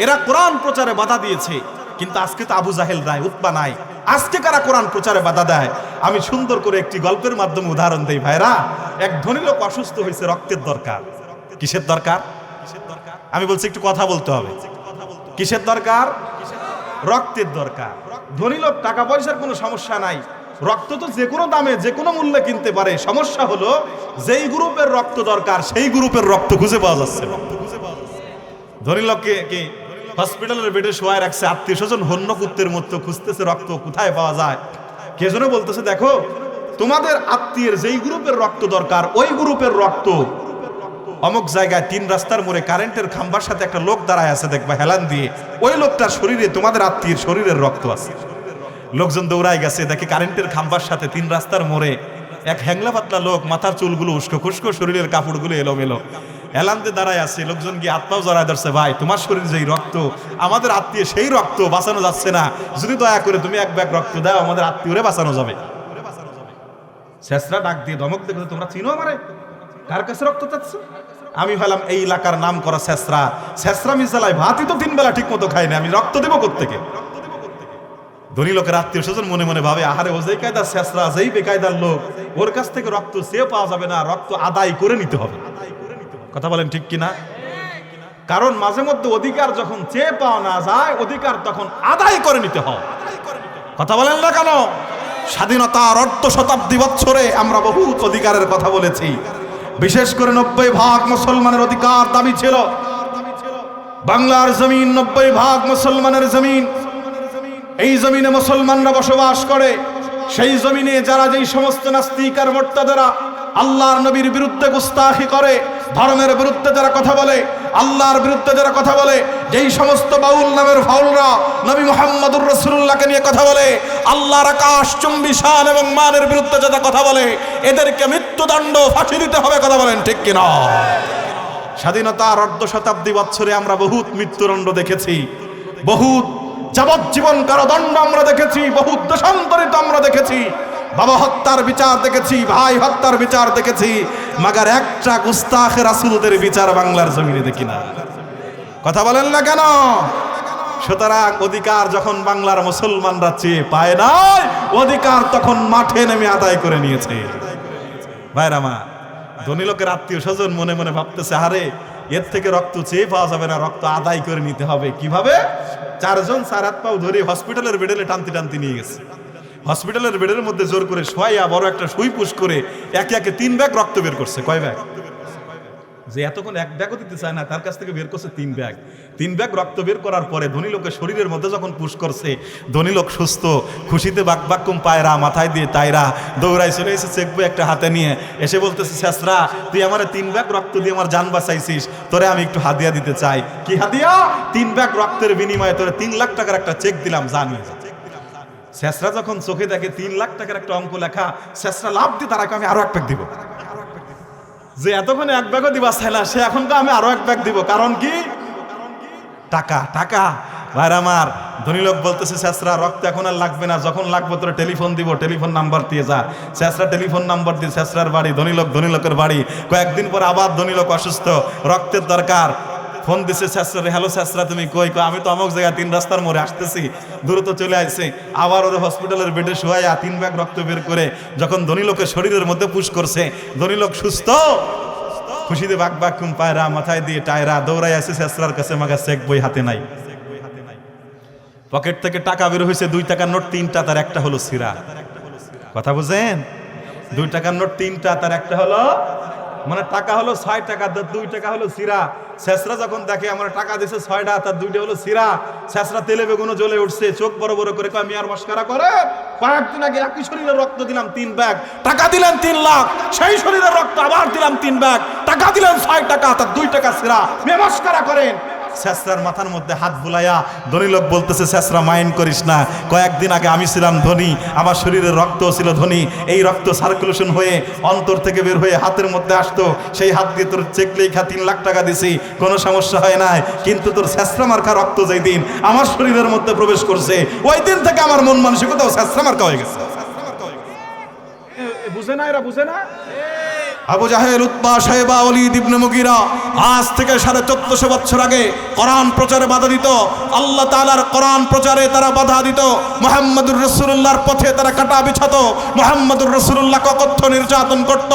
এরা কোরআন প্রচারে বাধা দিয়েছে, কিন্তু আজকে তো আবু জাহেল নাই, উতবা নাই, আজকে কারা কোরআন প্রচারে বাধা দেয়? আমি সুন্দর করে একটি গল্পের মাধ্যমে উদাহরণ দেই। ভাইরা, এক ধনী লোক অসুস্থ হয়েছে, রক্তের দরকার। কিসের দরকার? আমি বলছি একটু কথা বলতে হবে। কিসের দরকার? রক্তের দরকার। ধনী লোক, টাকা পয়সার কোনো সমস্যা নাই, রক্ত তো যে কোনো দামে যে কোনো মূল্যে কিনতে পারে। সমস্যা হলো যেই গ্রুপের রক্ত দরকার সেই গ্রুপের রক্ত খুঁজে পাওয়া যাচ্ছে না। ধনী লোককে কি হসপিটালের বেডে শোয়ায় রাখছে, আত্মীয় স্বজন হন্য কুত্তের মতো খুঁজতেছে রক্ত কোথায় পাওয়া যায়। কে যেন বলতেছে, দেখো তোমাদের আত্মীয়ের যেই গ্রুপের রক্ত দরকার ওই গ্রুপের রক্ত অমুক জায়গায় 3 রাস্তার মোড়ে কারেন্টের খাম্বার সাথে একটা লোক দাঁড়ায় আছে, দেখবা হেলান দিয়ে, ওই লোকটার শরীরে তোমাদের আত্মীয়ের শরীরের রক্ত আছে। লোকজন দৌড়ায় গেছে, দেখে কারেন্টের খাম্বার সাথে 3 রাস্তার মোড়ে এক হ্যাংলা পাতলা লোক, মাথার চুলগুলো উস্কো খুস্কো, শরীরের কাপড়গুলো এলোমেলো, হেলান্তে দাঁড়ায় আছে। লোকজন গিয়ে হাত পাও জড়ায় ধরছে, ভাই তোমার শরীরে যেই রক্ত আমাদের আত্মীয় সেই রক্ত বাঁচানো যাচ্ছে না, যদি দয়া করে তুমি এক ব্যাগ রক্ত দাও, আমাদের আত্মীয়রে বাঁচানো যাবে। শেষরা ডাক দিয়ে ধমক দেখে, তোমরা চিনো আমারে? কার কাছে রক্ত চাচ্ছ? আমি ভাবলাম এই এলাকার নাম করা শেষরা, শেষরা মিসালাই ভাতই তো 3 বেলা ঠিক মতো খাই না, আমি রক্ত দেবো কোত্থেকে? ধনী লোকের আত্মীয় স্বজন মনে মনে ভাবে, আহারে ও যেই কায়দার শেষরা, যেই বেকায়দার লোক, ওর কাছ থেকে রক্ত চেয়ে পাওয়া যাবে না, রক্ত আদায় করে নিতে হবে। কথা বলেন ঠিক কিনা? কারণ মাঝে মধ্যে অধিকার যখন চেয়ে পাওয়া না যায়, অধিকার তখন আদায় করে নিতে হয়। কথা বলেন না কেন? স্বাধীনতার 1/2 শতাব্দী বছরে আমরা বহুত অধিকারের কথা বলেছি। বিশেষ করে 90% মুসলমানের অধিকার দাবি ছিল। বাংলার জমিন 90% মুসলমানের জমিন। এই জমিনে মুসলমানরা বসবাস করে। সেই জমিনে যারা যেই সমস্ত নাস্তিক আর মুরতাদরা আল্লাহর নবীর বিরুদ্ধে গুস্তাখি করে, ধর্মের বিরুদ্ধে যারা কথা বলে, আল্লাহর বিরুদ্ধে যারা কথা বলে, যেই সমস্ত বাউল নামের ফাউলরা নবী মুহাম্মদুর রাসূলুল্লাহকে নিয়ে কথা বলে, আল্লাহর আকাশ চুম্বি শান এবং মানের বিরুদ্ধে যারা কথা বলে, এদেরকে মৃত্যুদণ্ড, ফাঁসি দিতে হবে। কথা বলেন ঠিক কিনা? স্বাধীনতার 1/2 শতাব্দী বছরে আমরা বহুত মৃত্যুদণ্ড দেখেছি, বহুত যাবজ্জীবন কারাদণ্ড আমরা দেখেছি, বহুত দেশান্তরিত আমরা দেখেছি, বাবা হত্যার বিচার দেখেছি, ভাই হত্যার বিচার দেখেছি, মাগার একটা গুস্তাখে রাসূলদের বিচার বাংলার জমিনে দেখি না। কথা বলেন না কেন? সুতরাং অধিকার যখন বাংলার মুসলমানরা চেয়ে পায় নাই, অধিকার তখন মাঠে নেমে আদায় করে নিয়েছে। ভাইরা মা, ধনী লোকের আত্মীয় স্বজন মনে মনে ভাবতেছে, আরে এর থেকে রক্ত চেয়ে পাওয়া যাবে না, রক্ত আদায় করে নিতে হবে। কিভাবে? 4 জন 4 হাত পাও ধরে হসপিটালের বেডে টানতে টানতে নিয়ে গেছে। হসপিটালের বেডের মধ্যে জোর করে শোয়াইয়া বড় একটা সুই পুশ করে একে একে 3 ব্যাগ রক্ত বের করছে। কয় ব্যাগ? যে এতক্ষণ এক ব্যাগও দিতে চায় না, তার কাছ থেকে বের করছে 3 ব্যাগ। 3 ব্যাগ রক্ত বের করার পরে ধনী লোকের শরীরের মধ্যে যখন পুশ করছে, ধনী লোক সুস্থ, খুশিতে বাকবাক্কুম পায়রা মাথায় দিয়ে তাইরা দৌড়াই চলে এসে চেক বই একটা হাতে নিয়ে এসে বলতেছে, শেষরা তুই আমার 3 ব্যাগ রক্ত দিয়ে আমার জান বাঁচাইছিস, তোরে আমি একটু হাদিয়া দিতে চাই। কি হাদিয়া? 3 ব্যাগ রক্তের বিনিময়ে তোরে 3 লাখ টাকার একটা চেক দিলাম, জানি। শেষরা যখন চোখে দেখে 3 লাখ টাকার একটা অঙ্ক লেখা, শেষরা লাভ দিয়ে তারা আমি আরো 1 ব্যাগ দিব। যে এতক্ষণ 1 ব্যাগও দিবা চাইলা, সে এখন তো আমি আরো 1 ব্যাগ দিব। কারণ কি? টাকা। টাকা। ভাইরা আমার, ধনী লোক বলতেছে, শেষরা রক্ত এখন আর লাগবে না, যখন লাগবে তোর টেলিফোন দিব, টেলিফোন নাম্বার দিয়ে যা। শেষরা টেলিফোন নাম্বার দিয়ে শেষরার বাড়ি, ধনী লোকের বাড়ি। কয়েকদিন পর আবার ধনী লোক অসুস্থ, রক্তের দরকার। ফোন দিছে শেষরা, হ্যালো শেষরা তুমি কই? আমি তো অমুক জায়গায় 3 রাস্তার মোড়ে আসতেছি, দ্রুত চলে আসছে। আবার ওর হসপিটালের বেডে শোয়াইয়া 3 ব্যাগ রক্ত বের করে যখন ধনী লোকের শরীরের মধ্যে পুশ করছে, ধনী লোক সুস্থ, খুশিতে বাকবাক্কুম পায়রা মাথায় দিয়ে টায়রা দৌড়াই আসে শেষরার কাছে, মাগা চেক বই হাতে নাই। পকেট থেকে টাকা বের হয়েছে, 2 টাকার নোট 3টা, তার একটা হলো ছিঁড়া। কথা বুঝেন? 2 টাকার নোট 3টা, তার একটা হলো, মানে টাকা হলো 6 টাকা, 2 টাকা হলো ছিঁড়া। শেষরা যখন দেখে আমার টাকা দিছে 6টা, তার 2টা হলো ছিঁড়া, শেষরা তেলে বেগুনো জ্বলে উঠছে, চোখ বড় বড় করে কয়, মিয়ার মস্কারা করে? কয়েকদিন আগে একই শরীরের রক্ত দিলাম 3 ব্যাগ, টাকা দিলেন 3 লাখ, সেই শরীরের রক্ত আবার দিলাম 3 ব্যাগ, টাকা দিলেন 6 টাকা, তার 2 টাকা ছিঁড়া, মিয়া মস্কারা করেন? শেষরার মাথার মধ্যে হাত বুলাইয়া ধনী লোক বলতেছে, শেষরা মাইন্ড করিস না, কয়েকদিন আগে আমি ছিলাম ধনী, আমার শরীরের রক্ত ছিল ধনী, এই রক্ত সার্কুলেশন হয়ে অন্তর থেকে বের হয়ে হাতের মধ্যে আসতো, সেই হাত দিয়ে তোর চেক লেখা 3 লাখ টাকা দিছি, কোনো সমস্যা হয় নাই। কিন্তু তোর শেষরা মার্কা রক্ত যেই দিন আমার শরীরের মধ্যে প্রবেশ করছে, ওই দিন থেকে আমার মন মানসিকতাও শেষরা মার্কা হয়ে গেছে। বুঝে না এরা? বুঝে না? আবু জাহেল, উতবা, শাইবা, ওয়ালিদ ইবনে মুগীরা আজ থেকে 1450 বছর আগে কোরআন প্রচারে বাধা দিত, আল্লাহ তাআলার কোরআন প্রচারে তারা বাধা দিত, মুহাম্মদুর রাসূলুল্লাহর পথে তারা কাটা বিছাতো, মুহাম্মদুর রাসূলুল্লাহকে অকথ্য নির্যাতন করত।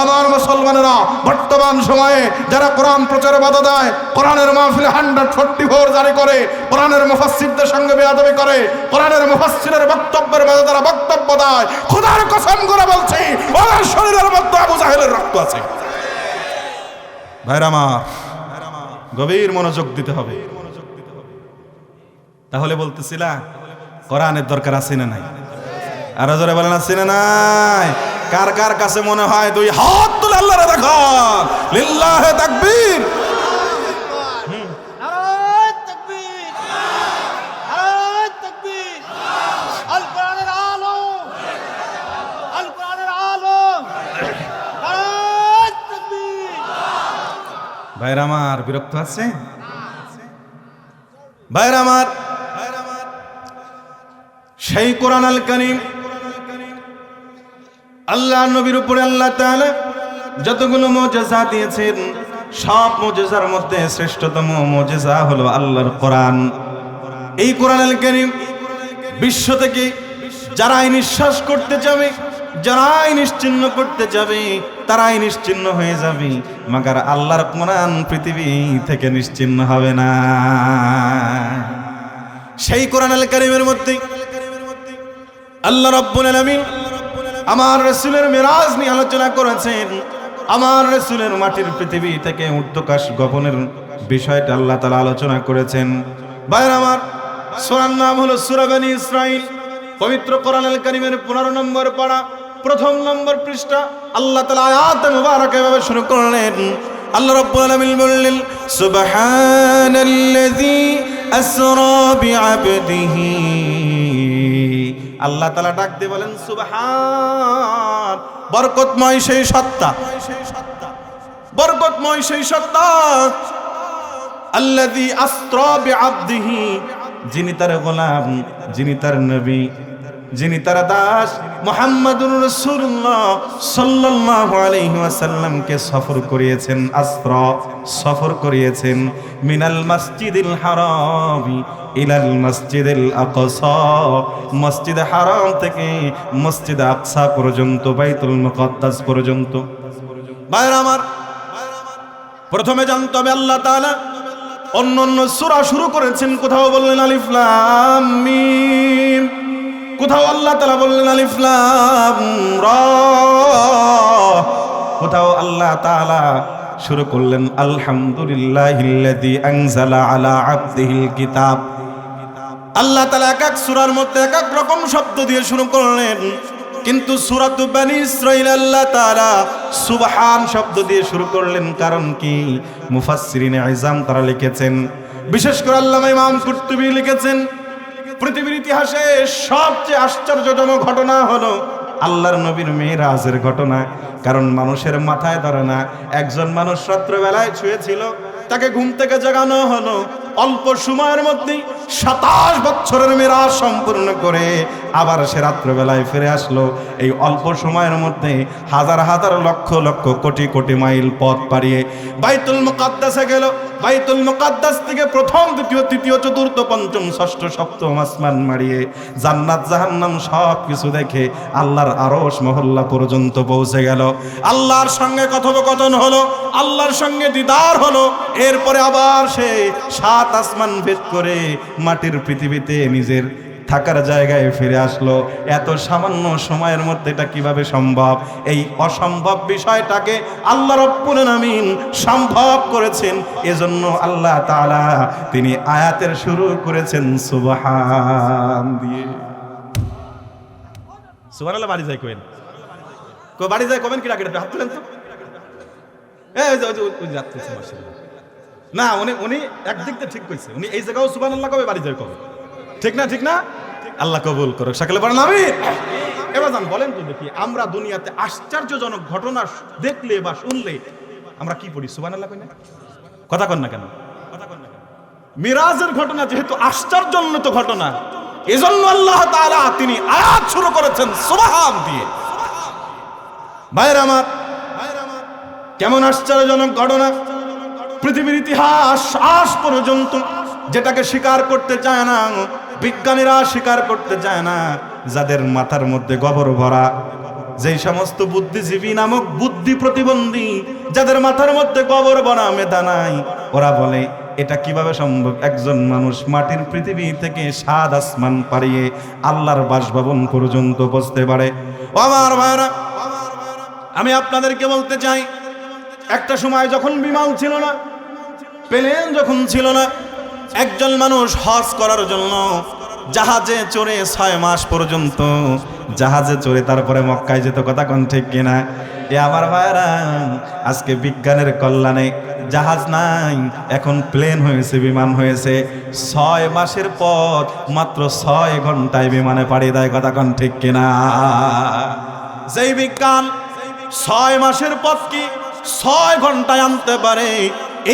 আমার মুসলমানেরা, বর্তমান সময়ে যারা কোরআন প্রচারে বাধা দেয়, কোরআনের মাহফিলে 144 জারি করে, কোরআনের মুফাসসিরদের সঙ্গে বেয়াদবি করে, কোরআনের মুফাসসিরের বক্তব্যের মাঝে তারা বক্তব্য দেয়, খোদার কসম করে বলছি, ওদের শরীরের মধ্যে আবু জাহেলের রক্ত আছে। ভাইরা আমার, গভীর মনোযোগ দিতে হবে। তাহলে বলতেছিলা কোরআনের দরকার আছে না নাই? আর জোরে বলেন, আছে না নাই? কার কার কাছে মনে হয় 2 হাত তুলে আল্লাহরে দেখো, লিল্লাহি তাকবীর। ভাইরা আমার, বিরক্ত আছে? ভাইরা আমার, সেই কোরআন আল কারীম, আল্লাহ নবীর উপরে আল্লাহ তাআলা যতগুলো মুজিজা দিয়েছেন, সব মুজিজার মধ্যে শ্রেষ্ঠতম মুজিজা হলো আল্লাহর কোরআন। এই কোরআন আল কারীম বিশ্ব থেকে যারাই নিঃশ্বাস করতে যাবে, যারাই নিশ্চিহ্ন করতে যাবে, তারাই নিশ্চিহ্ন হয়ে যাবে, মাগার আল্লাহর কোরআন পৃথিবী থেকে নিশ্চিহ্ন হবে না। সেই কোরআন আল কারীমের মধ্যে আল্লাহ রাব্বুল আলামিন আমার রাসূলের মিরাজ নিয়ে আলোচনা করেছেন। আমার রাসূলের মাটির পৃথিবী থেকে ঊর্ধ্বাকাশ গমনের বিষয়টা আল্লাহ তাআলা আলোচনা করেছেন। ভাইরা আমার, সূরার নাম হলো সূরা বনী ইসরাঈল। পবিত্র কোরআন আল কারীমের 15 নম্বর পারা, 1ম নম্বর পৃষ্ঠা। আল্লাহ তাআলা আয়াত মুবারকা এভাবে শুরু করলেন। আল্লাহ রাব্বুল আলামিন বললেন, সুবহানাল্লাযী আসরা বিআবদিহি। আল্লাহ তাআলা ডাক দিয়ে বলেন, সুবহান, বরকতময় সেই সত্তা, বরকতময় সেই সত্তা, আল্লাযী আসরা বিআবদিহি, যিনি তার গোলাম, যিনি তার নবী, যিনি তার দাস মুহাম্মাদুর রাসূলুল্লাহ সাল্লাল্লাহু আলাইহি ওয়াসাল্লামকে সফর করিয়েছেন, আসরা সফর করিয়েছেন, মিনাল মসজিদিল হারাম ইলাল মসজিদিল আকসা, মসজিদ হারাম থেকে মসজিদ আকসা পর্যন্ত, বাইতুল মুকাদ্দাস পর্যন্ত। ভাইরা আমার, প্রথমে জানতে হবে আল্লাহ তাআলা অন্যান্য সূরা শুরু করেছেন, কোথাও বললেন আলিফ লাম মিম, কোথাও আল্লাহ তাআলা বললেন আলিফ লাম রা, কোথাও আল্লাহ তাআলা শুরু করলেন আলহামদুলিল্লাহিল্লাযী আনজালা আলা আবদিহিল কিতাব। আল্লাহ তাআলা এক এক সূরার মধ্যে এক এক রকম শব্দ দিয়ে শুরু করলেন, কিন্তু সূরাতু বনী ইসরাঈল আল্লাহ তাআলা সুবহান শব্দ দিয়ে শুরু করলেন। কারণ কি? মুফাসসিরিনে ইজাম তারা লিখেছেন, বিশেষ করে আল্লামা ইমাম কুরতুবী লিখেছেন, পৃথিবীর ইতিহাসে সবচেয়ে আশ্চর্যজনক ঘটনা হলো আল্লাহর নবীর মেরাজের ঘটনা। কারণ মানুষের মাথায় ধরে না, একজন মানুষ রাত্রেবেলায় শুয়েছিল, তাকে ঘুম থেকে জাগানো হলো, অল্প সময়ের মধ্যেই 27 বছরের মেরাজ সম্পূর্ণ করে আবার সে রাত্রেবেলায় ফিরে আসলো। এই অল্প সময়ের মধ্যে হাজার হাজার লক্ষ লক্ষ কোটি কোটি মাইল পথ পাড়িয়ে বাইতুল মুকাদ্দাসে গেল। বাইতুল মুকাদ্দাস থেকে প্রথম, দ্বিতীয়, তৃতীয়, চতুর্থ, পঞ্চম, ষষ্ঠ, সপ্তম আসমান মারিয়ে জান্নাত জাহান্নাম সব কিছু দেখে আল্লাহর আরশ মহল্লা পর্যন্ত পৌঁছে গেল। আল্লাহর সঙ্গে কথোপকথন হলো, আল্লাহর সঙ্গে দিদার হলো। এরপরে আবার সে 7 আসমান ভেদ করে মাটির পৃথিবীতে নিজের থাকার জায়গায় ফিরে আসলো। এত সামান্য সময়ের মধ্যে এটা কিভাবে সম্ভব? এই অসম্ভব বিষয়টাকে আল্লাহ রাব্বুল আলামিন সম্ভব করেছেন। এজন্য আল্লাহ তাআলা তিনি আয়াতের শুরু করেছেন সুবহান দিয়ে। সুবহানাল্লাহ বাড়ি যায় কইেন, কো বাড়ি যায় কবেন কি রাখে হাত তুলেন তো। এই ওই যাচ্ছে মাশাআল্লাহ। না উনি একদিক দিয়ে ঠিক কইছে, উনি এই জায়গাও সুবহানাল্লাহ কবে, বাড়ি যায় কবে, ঠিক না? ঠিক না? আল্লাহ কবুল করুক, সকলে বলেন আমিন। এবার জান বলেন তো দেখি, আমরা দুনিয়াতে আশ্চর্যজনক ঘটনা দেখলে বা শুনলে আমরা কি পড়ি? সুবহানাল্লাহ কই না? কথা কন না কেন? মিরাজের ঘটনা যেহেতু আশ্চর্যজনক ঘটনা, এজন্য আল্লাহ তাআলা তিনি আয়াত শুরু করেছেন সুবহান দিয়ে। ভাইরা আমার, কেমন আশ্চর্যজনক ঘটনা! পৃথিবীর ইতিহাস আজ পর্যন্ত যেটাকে স্বীকার করতে চায় না, বিজ্ঞানীরা স্বীকার করতে চায় না, যাদের মাথার মধ্যে গোবর ভরা, যেই সমস্ত বুদ্ধিজীবী নামক বুদ্ধি প্রতিবন্ধী, যাদের মাথার মধ্যে গোবর ভরা, মেধা নাই, ওরা বলে এটা কিভাবে সম্ভব? একজন মানুষ মাটির পৃথিবী থেকে 7 আসমান পাড়িয়ে আল্লাহর বাসভবন পর্যন্ত পৌঁছতে পারে। ও আমার ভাইরা, আমি আপনাদেরকে বলতে চাই, একটা সময় যখন বিমান ছিল না, প্লেন যখন ছিল না, একজন মানুষ হজ করার জন্য জাহাজে চড়ে 6 মাস পর্যন্ত জাহাজে চড়ে তারপরে মক্কায় যেত। কথা কোন ঠিক কিনা? এ আমার ভাইরা, আজকে বিজ্ঞানের কল্যাণে জাহাজ নাই, এখন প্লেন হয়েছে, বিমান হয়েছে। 6 মাসের পথ মাত্র 6 ঘন্টায় বিমানে পাড়িয়ে দেয়। কথা কোন ঠিক কিনা? যেই বিজ্ঞান 6 মাসের পথ কি 6 ঘন্টায় আনতে পারে,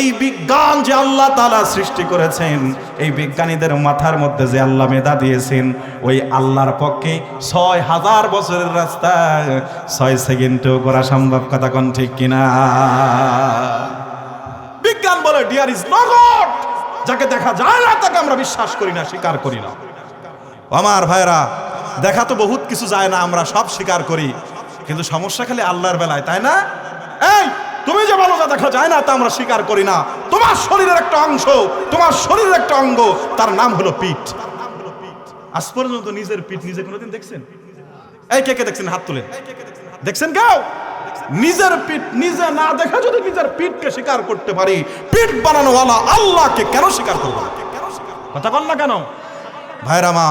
এই বিজ্ঞান যে আল্লাহ তাআলা সৃষ্টি করেছেন, এই বিজ্ঞানীদের মাথার মধ্যে যে আল্লাহ মেধা দিয়েছেন, ওই আল্লাহর পক্ষে 6000 বছরের রাস্তা 6 সেকেন্ডেও করা সম্ভব। কথা কোন ঠিক কিনা? বিজ্ঞান বলে ডিয়ার ইজ নো গড, যাকে দেখা যায় না তাকে আমরা বিশ্বাস করি না, স্বীকার করি না। আমার ভাইরা, দেখা তো বহুত কিছু যায় না, আমরা সব স্বীকার করি, কিন্তু সমস্যা খালি আল্লাহর বেলায়, তাই না? এই তুমি যে বলো যা দেখা যায় না তা আমরা স্বীকার করি না, তোমার শরীরের একটা অংশ, তোমার শরীরের একটা অঙ্গ, তার নাম হলো পিঠ। আজ পর্যন্ত নিজের পিঠ নিজে কোনোদিন দেখছেন? এই কে কে দেখছেন? হাত তুলেন। দেখছেন কেউ? নিজের পিঠ নিজে না দেখা যদি নিজের পিঠকে স্বীকার করতে পারি, পিঠ বানানোওয়ালা আল্লাহকে কেন স্বীকার করবো? কথা বল না কেন? ভাইরা মা,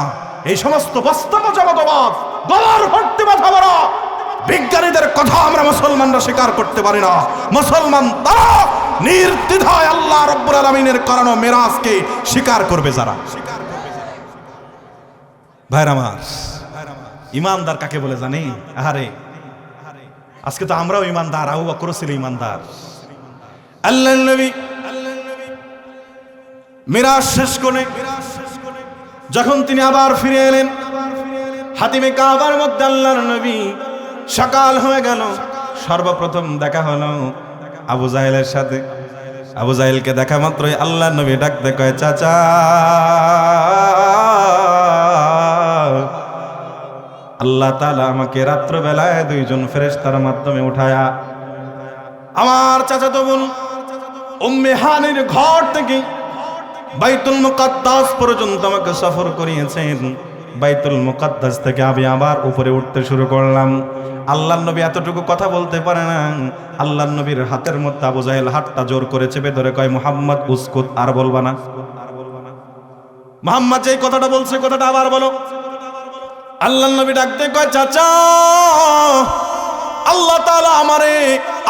এই সমস্ত বাস্তব জগতবাদ গলার ভর্তি মাথা বড় বিজ্ঞানীদের কথা আমরা মুসলমানরা স্বীকার করতে পারি না। মুসলমান তারা নির্দ্বিধায় আল্লাহ রাব্বুল আলামিনের করানো মিরাজকে স্বীকার করবে যারা। ভাইরা আমার, ইমানদার কাকে বলে জানি? আরে আজকে তো আমরাও ইমানদার, আবু বকর ছিল ইমানদার। আল্লাহর নবী মিরাজ শেষ করে যখন তিনি আবার ফিরে এলেন, হাতিমে কাবার মধ্যে আল্লাহর নবী সকাল হয়ে গেল, সর্বপ্রথম দেখা হলো আবু জাহেলের সাথে। আবু জাহেলকে দেখা মাত্রই আল্লাহর নবী ডাকতে কয়, চাচা আল্লাহ তাআলা আমাকে রাত্রবেলায় 2 জন ফেরেশতার মাধ্যমে উঠায়া আমার চাচাতো বোন উম্মে হানির ঘর থেকে বাইতুল মুকাদ্দাস পর্যন্ত আমাকে সফর করিয়েছেন। বাইতুল মুকাদ্দাস থেকে আমি আবার উপরে উঠতে শুরু করলাম। আল্লাহর নবী এতটুকু কথা বলতে পারে না। আল্লাহর নবীর হাতের মধ্যে আবু জাহেল হাতটা জোর করে চেপে ধরে কয়, মুহাম্মদ উসকুত, আর বলবা না। মুহাম্মদ যেই কথাটা বলছে কথাটা আবার বলো। আল্লাহর নবী ডাকতে কয়, চাচা, আল্লাহ তাআলা আমারে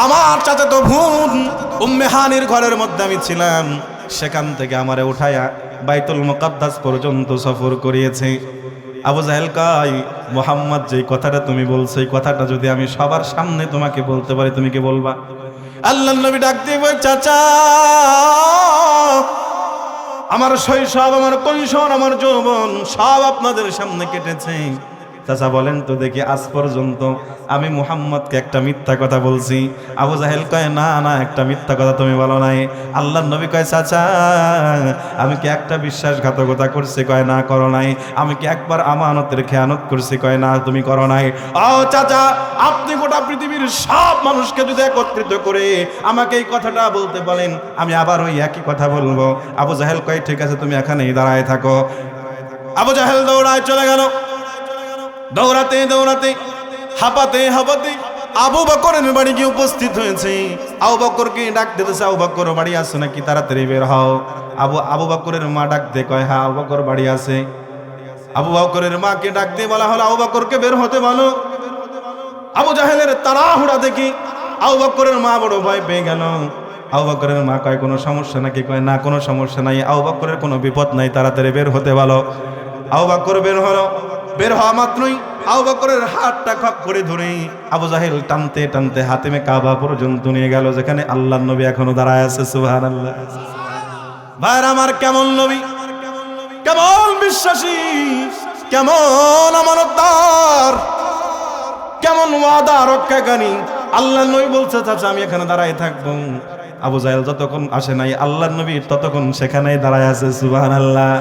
আমার চাচাতো বোন উম্মে হানির ঘরের মধ্যে আমি ছিলাম, সেখান থেকে আমারে উঠায়া বাইতুল মুকাদ্দাস পর্যন্ত সফর করিয়েছে। আবু জাহেল কয়, মুহাম্মদ যেই কথাটা তুমি বলছো এই কথাটা যদি আমি সবার সামনে তোমাকে বলতে পারি, তুমি কি বলবা? আল্লাহর নবী ডাক দিয়ে বলে, চাচা, আমার শৈশব, আমার কৈশোর, আমার যৌবন সব আপনাদের সামনে কেটেছে। চাচা বলেন তো দেখি, আজ পর্যন্ত আমি মুহাম্মদকে একটা মিথ্যা কথা বলছি? আবু জাহেল কয়, না না, একটা মিথ্যা কথা তুমি বলো নাই। আল্লাহর নবী কয়, চাচা, আমি কি একটা বিশ্বাসঘাতকতা করছি? কয়, না, করো নাই। আমি কি একবার আমানতের খেয়ানত করছি? কয়, না, তুমি করো নাই। ও চাচা, আপনি গোটা পৃথিবীর সব মানুষকে যদি একত্রিত করে আমাকে এই কথাটা বলতে বলেন, আমি আবার ওই একই কথা বলবো। আবু জাহেল কয়, ঠিক আছে, তুমি এখানেই দাঁড়ায় থাকো। আবু জাহেল দৌড়ায় চলে গেল। দৌড়াতে দৌড়াতে, হাঁপাতে হাঁপাতে আবু বকরের বাড়ি গিয়ে উপস্থিত হয়েছে। আবু বকরকে ডাক দিতেছে, আবু বকর বাড়ি আছে নাকি? তাড়াতাড়ি বের হও। আবু বকরের মা ডাক দিয়ে কয়, হ্যাঁ, আবু বকর বাড়ি আছে। আবু বকরের মাকে ডাক দিয়ে বলা হলো, আবু বকরকে বের হতে বলো। আবু জাহেলের তাড়াহুড়া দেখি আবু বকরের মা বড় ভয় পেয়ে গেল। আবু বকরের মা কয়, কোনো সমস্যা নাকি? কয়, না, কোনো সমস্যা নাই। আবু বকরের কোনো বিপদ নাই, তাড়াতাড়ি বের হতে বলো। আবু বকর বের হলো। বের হওয়া মাত্রই আবু বকরের হাতটা খপ করে ধরে আবু জাহেল টানতে টানতে হাতিমে কাবা পর্যন্ত নিয়ে গেল, যেখানে আল্লাহর নবী এখনো দাঁড়ায় আছে। সুবহানাল্লাহ। ভাইরা আমার, কেমন নবী, কেমন বিশ্বাসী, কেমন আমানতদার, কেমন ওয়াদা রক্ষাকারী। আল্লাহর নবী বলছে, চাচা, আমি এখানে দাঁড়ায় থাকবো। আবু জাহেল যতক্ষণ আসে নাই, আল্লাহর নবী ততক্ষণ সেখানেই দাঁড়ায় আছে। সুবহানাল্লাহ।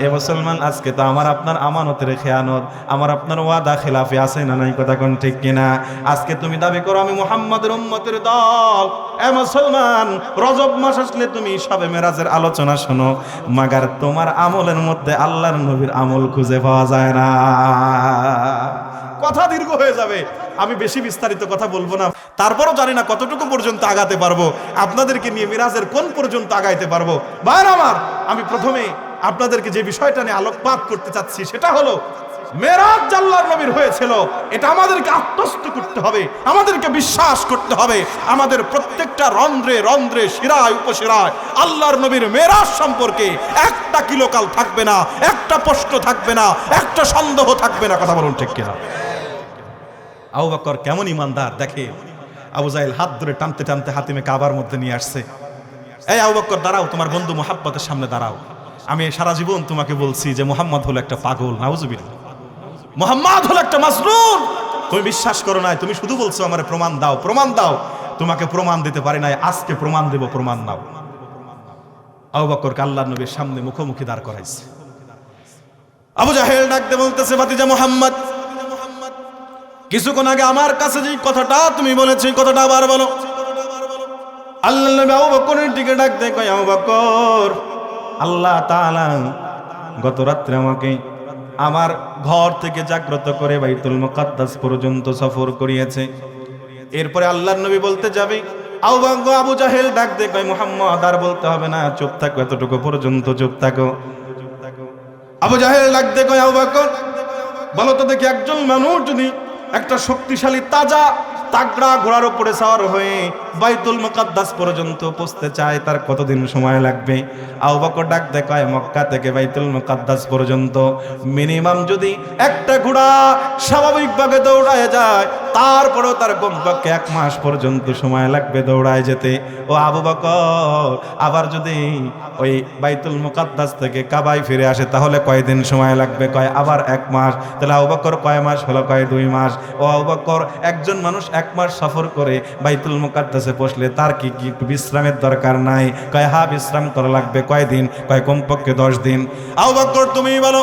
এ মুসলমান, আজকে তো আমার আপনার আমানতের খেয়ানত, আমার আপনার ওয়াদা খেলাফি আছে না নাই? কথা কোন ঠিক কিনা? আজকে তুমি দাবি করো আমি মুহাম্মাদের উম্মতের দল। এ মুসলমান, রজব মাস আসলে তুমি শবে মেরাজের আলোচনা শোনো, মাগার তোমার আমলের মধ্যে আল্লাহর নবীর আমল খুঁজে পাওয়া যায় না। কথা দীর্ঘ হয়ে যাবে, আমি বেশি বিস্তারিত কথা বলবো না। তারপরও জানি না কতটুকু পর্যন্ত আগাতে পারবো, আপনাদেরকে নিয়ে মিরাজের কোন পর্যন্ত আগাইতে পারবো। ভাইরা আমার, আমি প্রথমে আপনাদেরকে যে বিষয়টা নিয়ে আলোকপাত করতে চাচ্ছি সেটা হলো, মেরাজ আল্লাহর নবীর হয়েছিল, এটা আমাদেরকে আত্মস্থ করতে হবে, আমাদেরকে বিশ্বাস করতে হবে। আমাদের প্রত্যেকটা রন্ধ্রে রন্ধ্রে, শিরায় উপশিরায় আল্লাহর নবীর মেরাজ সম্পর্কে একটা কিলোকাল থাকবে না, একটা প্রশ্ন থাকবে না, একটা সন্দেহ থাকবে না। কথা বলুন ঠিক কিনা? আবু বকর কেমন ইমানদার দেখে, আবু জাহেল হাত ধরে টানতে টানতে হাতিমে কাবার মধ্যে নিয়ে আসছে। এই আবু বকর, দাঁড়াও, তোমার বন্ধু মুহাম্মদের সামনে দাঁড়াও। আমি সারা জীবন তোমাকে বলছি যে মুহাম্মদ হলো একটা পাগল, নাউজুবিল্লাহ, মুহাম্মদ হলো একটা মাজনুন। তুমি বিশ্বাস করো না, তুমি শুধু বলছো আমারে প্রমাণ দাও, প্রমাণ দাও। তোমাকে প্রমাণ দিতে পারি নাই, আজকে প্রমাণ দেব, প্রমাণ নাও। আবু বকরকে আল্লাহর নবীর সামনে মুখোমুখি দাঁড় করাইছে। আবু জাহেল ডাকতে বলতেছে, ভাতিজা মুহাম্মদ, কিছুক্ষণ আগে আমার কাছে যে কথাটা তুমি বলেছো, কথাটা আবার বলো। আল্লাহর নবী আবু বকরের দিকে ডাকতে কয়, আবু বকর, আল্লাহ তাআলা গত রাত্রে আমাকে আমার ঘর থেকে জাগ্রত করে বাইতুল মুকাদ্দাস পর্যন্ত সফর করিয়েছে। এরপরে আল্লাহর নবী বলতে যাবে, আবু জাহেল ডাক দে কয়, মুহাম্মদ আর বলতে হবে না, চুপ থাকো, এতটুকু পর্যন্ত চুপ থাকো। আবু জাহেল ডাক দে কয়, আবু বকর, বলো তো দেখি, একজন মানুষ যদি একটা শক্তিশালী তাজা তাগড়া ঘোড়ার উপরে সওয়ার হয়ে বাইতুল মুকাদ্দাস পর্যন্ত পৌঁছতে চায়, তার কতদিন সময় লাগবে? আবু বকর ডাক দেখায়, মক্কা থেকে বাইতুল মুকাদ্দাস পর্যন্ত মিনিমাম যদি একটা ঘোড়া স্বাভাবিকভাবে দৌড়ায় যায়, তারপরেও তার কমপক্ষে 1 মাস পর্যন্ত সময় লাগবে দৌড়ায় যেতে। ও আবু বকর, আবার যদি ওই বাইতুল মুকাদ্দাস থেকে কাবায় ফিরে আসে তাহলে কয়দিন সময় লাগবে? কয় আবার 1 মাস। তাহলে আবু বকর কয় মাস হলো? কয় 2 মাস। ও আবু বকর, একজন মানুষ 1 মাস সফর করে বাইতুল মুকাদ্দাসে পৌঁছলে তার কি একটু বিশ্রামের দরকার নাই? কয় হ্যাঁ, বিশ্রাম করা লাগবে। কয়দিন? কয় কমপক্ষে 10 দিন। আবু বকর, তুমি বলো,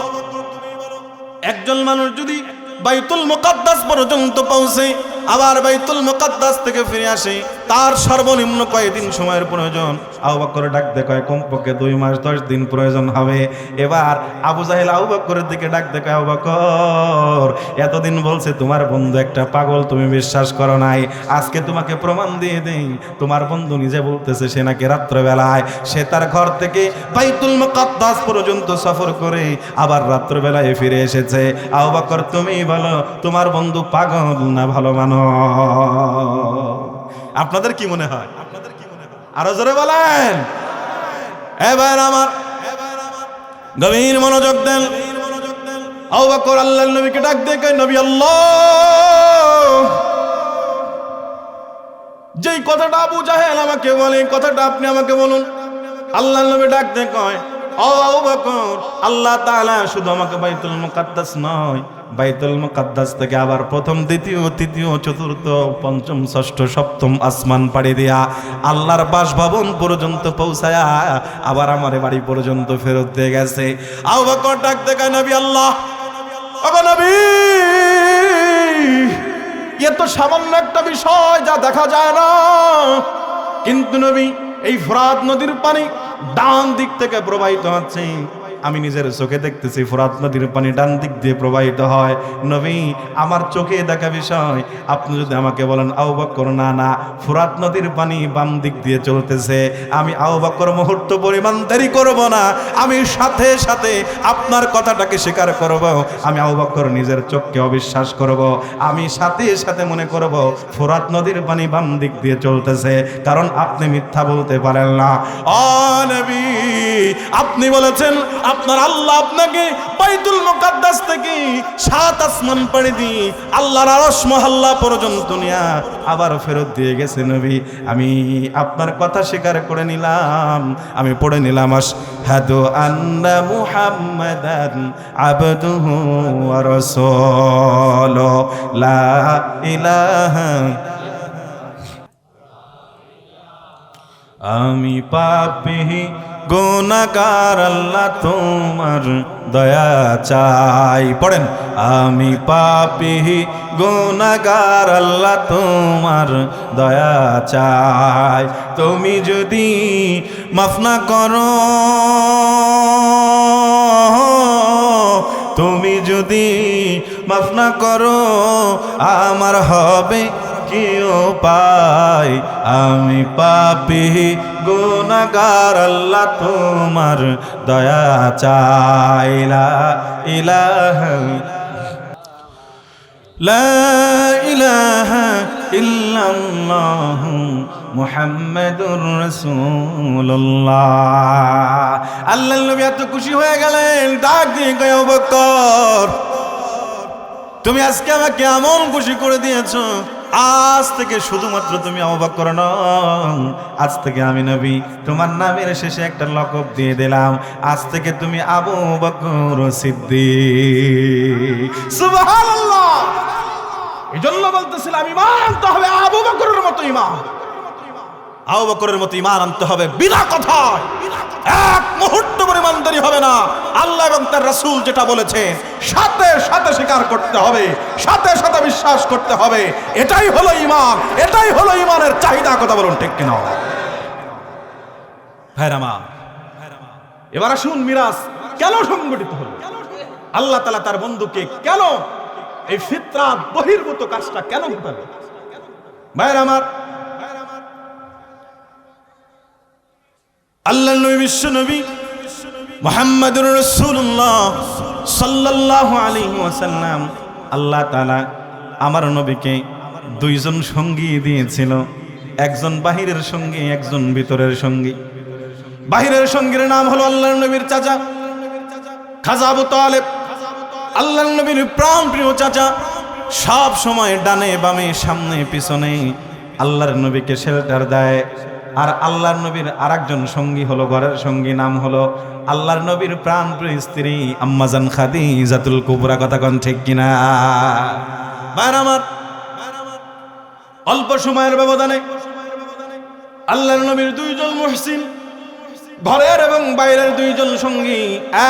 একজন মানুষ যদি বাইতুল মুকাদ্দাস পর্যন্ত পৌঁছে আবার বাইতুল মুকাদ্দাস থেকে ফিরে আসে তার সর্বনিম্ন কয়দিন সময়ের প্রয়োজন? আবু বকর ডাক দে কয় কমপক্ষে 2 মাস 10 দিন প্রয়োজন হবে। এবার আবু জাহেল আবু বকরের দিকে ডাক দে কয় আবু বকর এতদিন বলছে তোমার বন্ধু একটা পাগল, তুমি বিশ্বাস করো নাই, আজকে তোমাকে প্রমাণ দিয়ে দেই। তোমার বন্ধু নিজে বলতেছে সে নাকি রাত্রবেলায় সে তার ঘর থেকে বাইতুল মুকাদ্দাস পর্যন্ত সফর করে আবার রাত্রবেলায় ফিরে এসেছে। আবু বকর তুমি বলো তোমার বন্ধু পাগল না ভালো মানুষ? আপনাদের কি মনে হয়? আরো জোরে বলেন। এবার আমার গভীর মনোযোগ দেন। আবু বকর আল্লাহর নবীকে ডাক দিয়ে কয় নবী আল্লাহ, যেই কথাটা আবু জাহেল আমাকে বলে কথাটা আপনি আমাকে বলুন। আল্লাহর নবী ডাক দিয়ে কয় ও আবু বকর, আল্লাহ তাআলা শুধু আমাকে বাইতুল মুকাদ্দাস নয়, বাইতুল মুকাদ্দাস থেকে আবার প্রথম দ্বিতীয় তৃতীয় চতুর্থ পঞ্চম ষষ্ঠ সপ্তম আসমান পাড়ি দিয়া আল্লাহর বাসভবন পর্যন্ত পৌঁছায়া আবার আমার বাড়ি পর্যন্ত ফেরত দিয়ে গেছে। আবু বকর ডাক দিয়ে কয় নবী আল্লাহ, ও নবী, এ তো সামান্য একটা বিষয় যা দেখা যায় না, কিন্তু নবী এই ফোরাত নদীর পানি ডান দিক থেকে প্রবাহিত হচ্ছে, আমি নিজের চোখে দেখতেছি ফোরাত নদীর পানি ডান দিক দিয়ে প্রবাহিত হয়। নবী আমার চোখে দেখা বিষয় আপনি যদি আমাকে বলেন আবু বকর না না ফোরাত নদীর পানি বাম দিক দিয়ে চলতেছে, আমি আবু বকর মুহূর্ত পরিমাণ দেরি করব না, আমি সাথে সাথে আপনার কথাটাকে স্বীকার করব। আমি আবু বকর নিজের চোখকে অবিশ্বাস করব, আমি সাথে সাথে মনে করব ফোরাত নদীর পানি বাম দিক দিয়ে চলতেছে, কারণ আপনি মিথ্যা বলতে পারেন না। ও নবী, আপনি বলেছেন আপনার আল্লাহ আপনাকে বাইতুল মুকাদ্দাস থেকে 7 আসমান পাড়ি দিয়ে আল্লাহর আরশ মহল্লা পর্যন্ত নিয়ে আবার ফেরত দিয়ে গেছে। নবী আমি আপনার কথা স্বীকার করে নিলাম, আমি পড়ে নিলাম আশহাদু আন্না মুহাম্মাদান আবদুহু ওয়া রাসূলুহু লা ইলাহা। আমি পাপী গুনাহগার আল্লাহ তোমার দয়া চাই। পড়েন আমি পাপী গুনাহগার আল্লাহ তোমার দয়া চাই, তুমি যদি মাফ না করো, তুমি যদি মাফ না করো আমার হবে কি উপায়? আমি পাপী গুনাহগার আল্লাহ তোমার দয়া চাই। লা ইলাহা লা ইলাহা ইল্লাল্লাহ মুহাম্মাদুর রাসূলুল্লাহ। আল্লাহর নবী এত খুশি হয়ে গেলেন, ডাক দিয়ে কয় আবু বকর তুমি আজকে আমাকে এমন খুশি করে দিয়েছো, আজ থেকে শুধুমাত্র তুমি আবু বকর নও, আজ থেকে আমি নবী তোমার নামের শেষে একটা লকব দিয়ে দিলাম, আজ থেকে তুমি আবু বকর সিদ্দিক। সুবহানাল্লাহ। এজন্য বলতেছিলাম ঈমান আনতে হবে আবু বকরের মতো ঈমান, আবু বকরের মতো ঈমান আনতে হবে বিনা কথায়, এক মুহূর্ত পরিমাণ দেরি হবে না। আল্লাহ এবং তার রাসূল যেটা বলেছেন সাথে সাথে স্বীকার করতে হবে, সাথে সাথে বিশ্বাস করতে হবে। এটাই হলো ঈমান, এটাই হলো ঈমানের চাহিদা। কথা বলুন ঠিক কিনা? ভাইরা মা, এবার আসুন মিরাজ কেন সংগঠিত হলো? আল্লাহ তাআলা তার বন্ধুকে কেন এই ফিতরাত বহির্ভূত কাজটা কেন ঘটালো? ভাইরা আমার, আল্লাহর নবী বিশ্ব নবী মুহাম্মদুর রাসূলুল্লাহ সাল্লাল্লাহু আলাইহি ওয়াসাল্লাম, আল্লাহ তাআলা আমার নবীকে 2 জন সঙ্গী দিয়েছিল, একজন বাহিরের সঙ্গী, একজন ভিতরের সঙ্গী। বাহিরের সঙ্গীর নাম হলো আল্লাহর নবীর চাচা খাজা আবু তালেব, আল্লাহর নবীর প্রাণ প্রিয় চাচা, সব সময় ডানে বামে সামনে পিছনে আল্লাহর নবীকে শেল্টার দেয়। আর আল্লাহর নবীর আরেকজন সঙ্গী হলো ঘরের সঙ্গী, নাম হলো আল্লাহর নবীর প্রাণপ্রিয় স্ত্রী আম্মাজান খাদিজাতুল কুবরা। কথা কোন ঠিক কিনা? ভাইরা আমার, অল্প সময়ের ব্যবধানে আল্লাহর নবীর 2 জন মুহসিন, ঘরের এবং বাইরের 2 জন সঙ্গী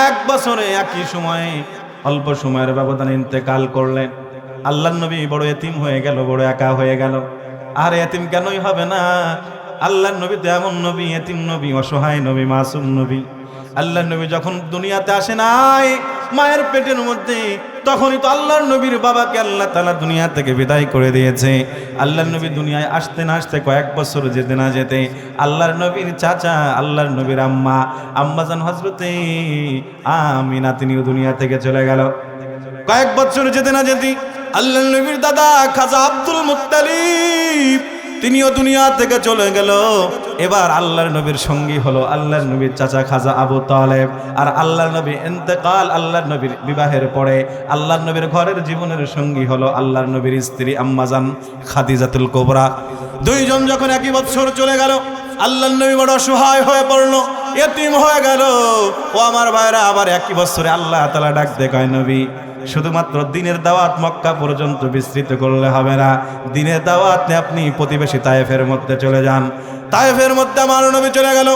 1 বছরে একই সময়ে অল্প সময়ের ব্যবধানে ইন্তেকাল করলেন। আল্লাহর নবী বড় এতিম হয়ে গেল, বড় একা হয়ে গেল। আর এতিম কেনই হবে না? আল্লাহর নবী তো এমন নবী, এতিম নবী, অসহায় নবী, মাসুম নবী। আল্লাহর নবী যখন দুনিয়াতে আসে নাই মায়ের পেটের মধ্যে, তখনই তো আল্লাহর নবীর বাবাকে আল্লাহ তাআলা দুনিয়া থেকে বিদায় করে দিয়েছে। আল্লাহর নবী দুনিয়ায় আসতে না আসতে কয়েক বছর যেতে না যেতে আল্লাহর নবীর চাচা, আল্লাহর নবীর আম্মাজান হযরতে আমিনা তিনিও দুনিয়া থেকে চলে গেল। কয়েক বছর যেতে না যেতে আল্লাহর নবীর দাদা খাজা আব্দুল মুত্তালিব তিনিও দুনিয়া থেকে চলে গেল। এবার আল্লাহর নবীর সঙ্গী হলো আল্লাহর নবীর চাচা খাজা আবু তালেব। আর আল্লাহর নবী ইন্তেকাল, আল্লাহর নবীর বিবাহের পরে আল্লাহর নবীর ঘরের জীবনের সঙ্গী হলো আল্লাহর নবীর স্ত্রী আম্মাজান খাদিজাতুল কুবরা। দুইজন যখন একই বছর চলে গেল, আল্লাহর নবী বড় অসহায় হয়ে পড়লো, এতিম হয়ে গেল। ও আমার ভাইরা, আবার একই বছরে আল্লাহ তাআলা ডাক দেয়, কয় নবী শুধুমাত্র দিনের দাওয়াত মক্কা পর্যন্ত বিস্তৃত করলে হবে না, দিনের দাওয়াতে আপনি প্রতিবেশী তায়েফের মধ্যে চলে যান। তায়েফের মধ্যে আমার নবী চলে গেল।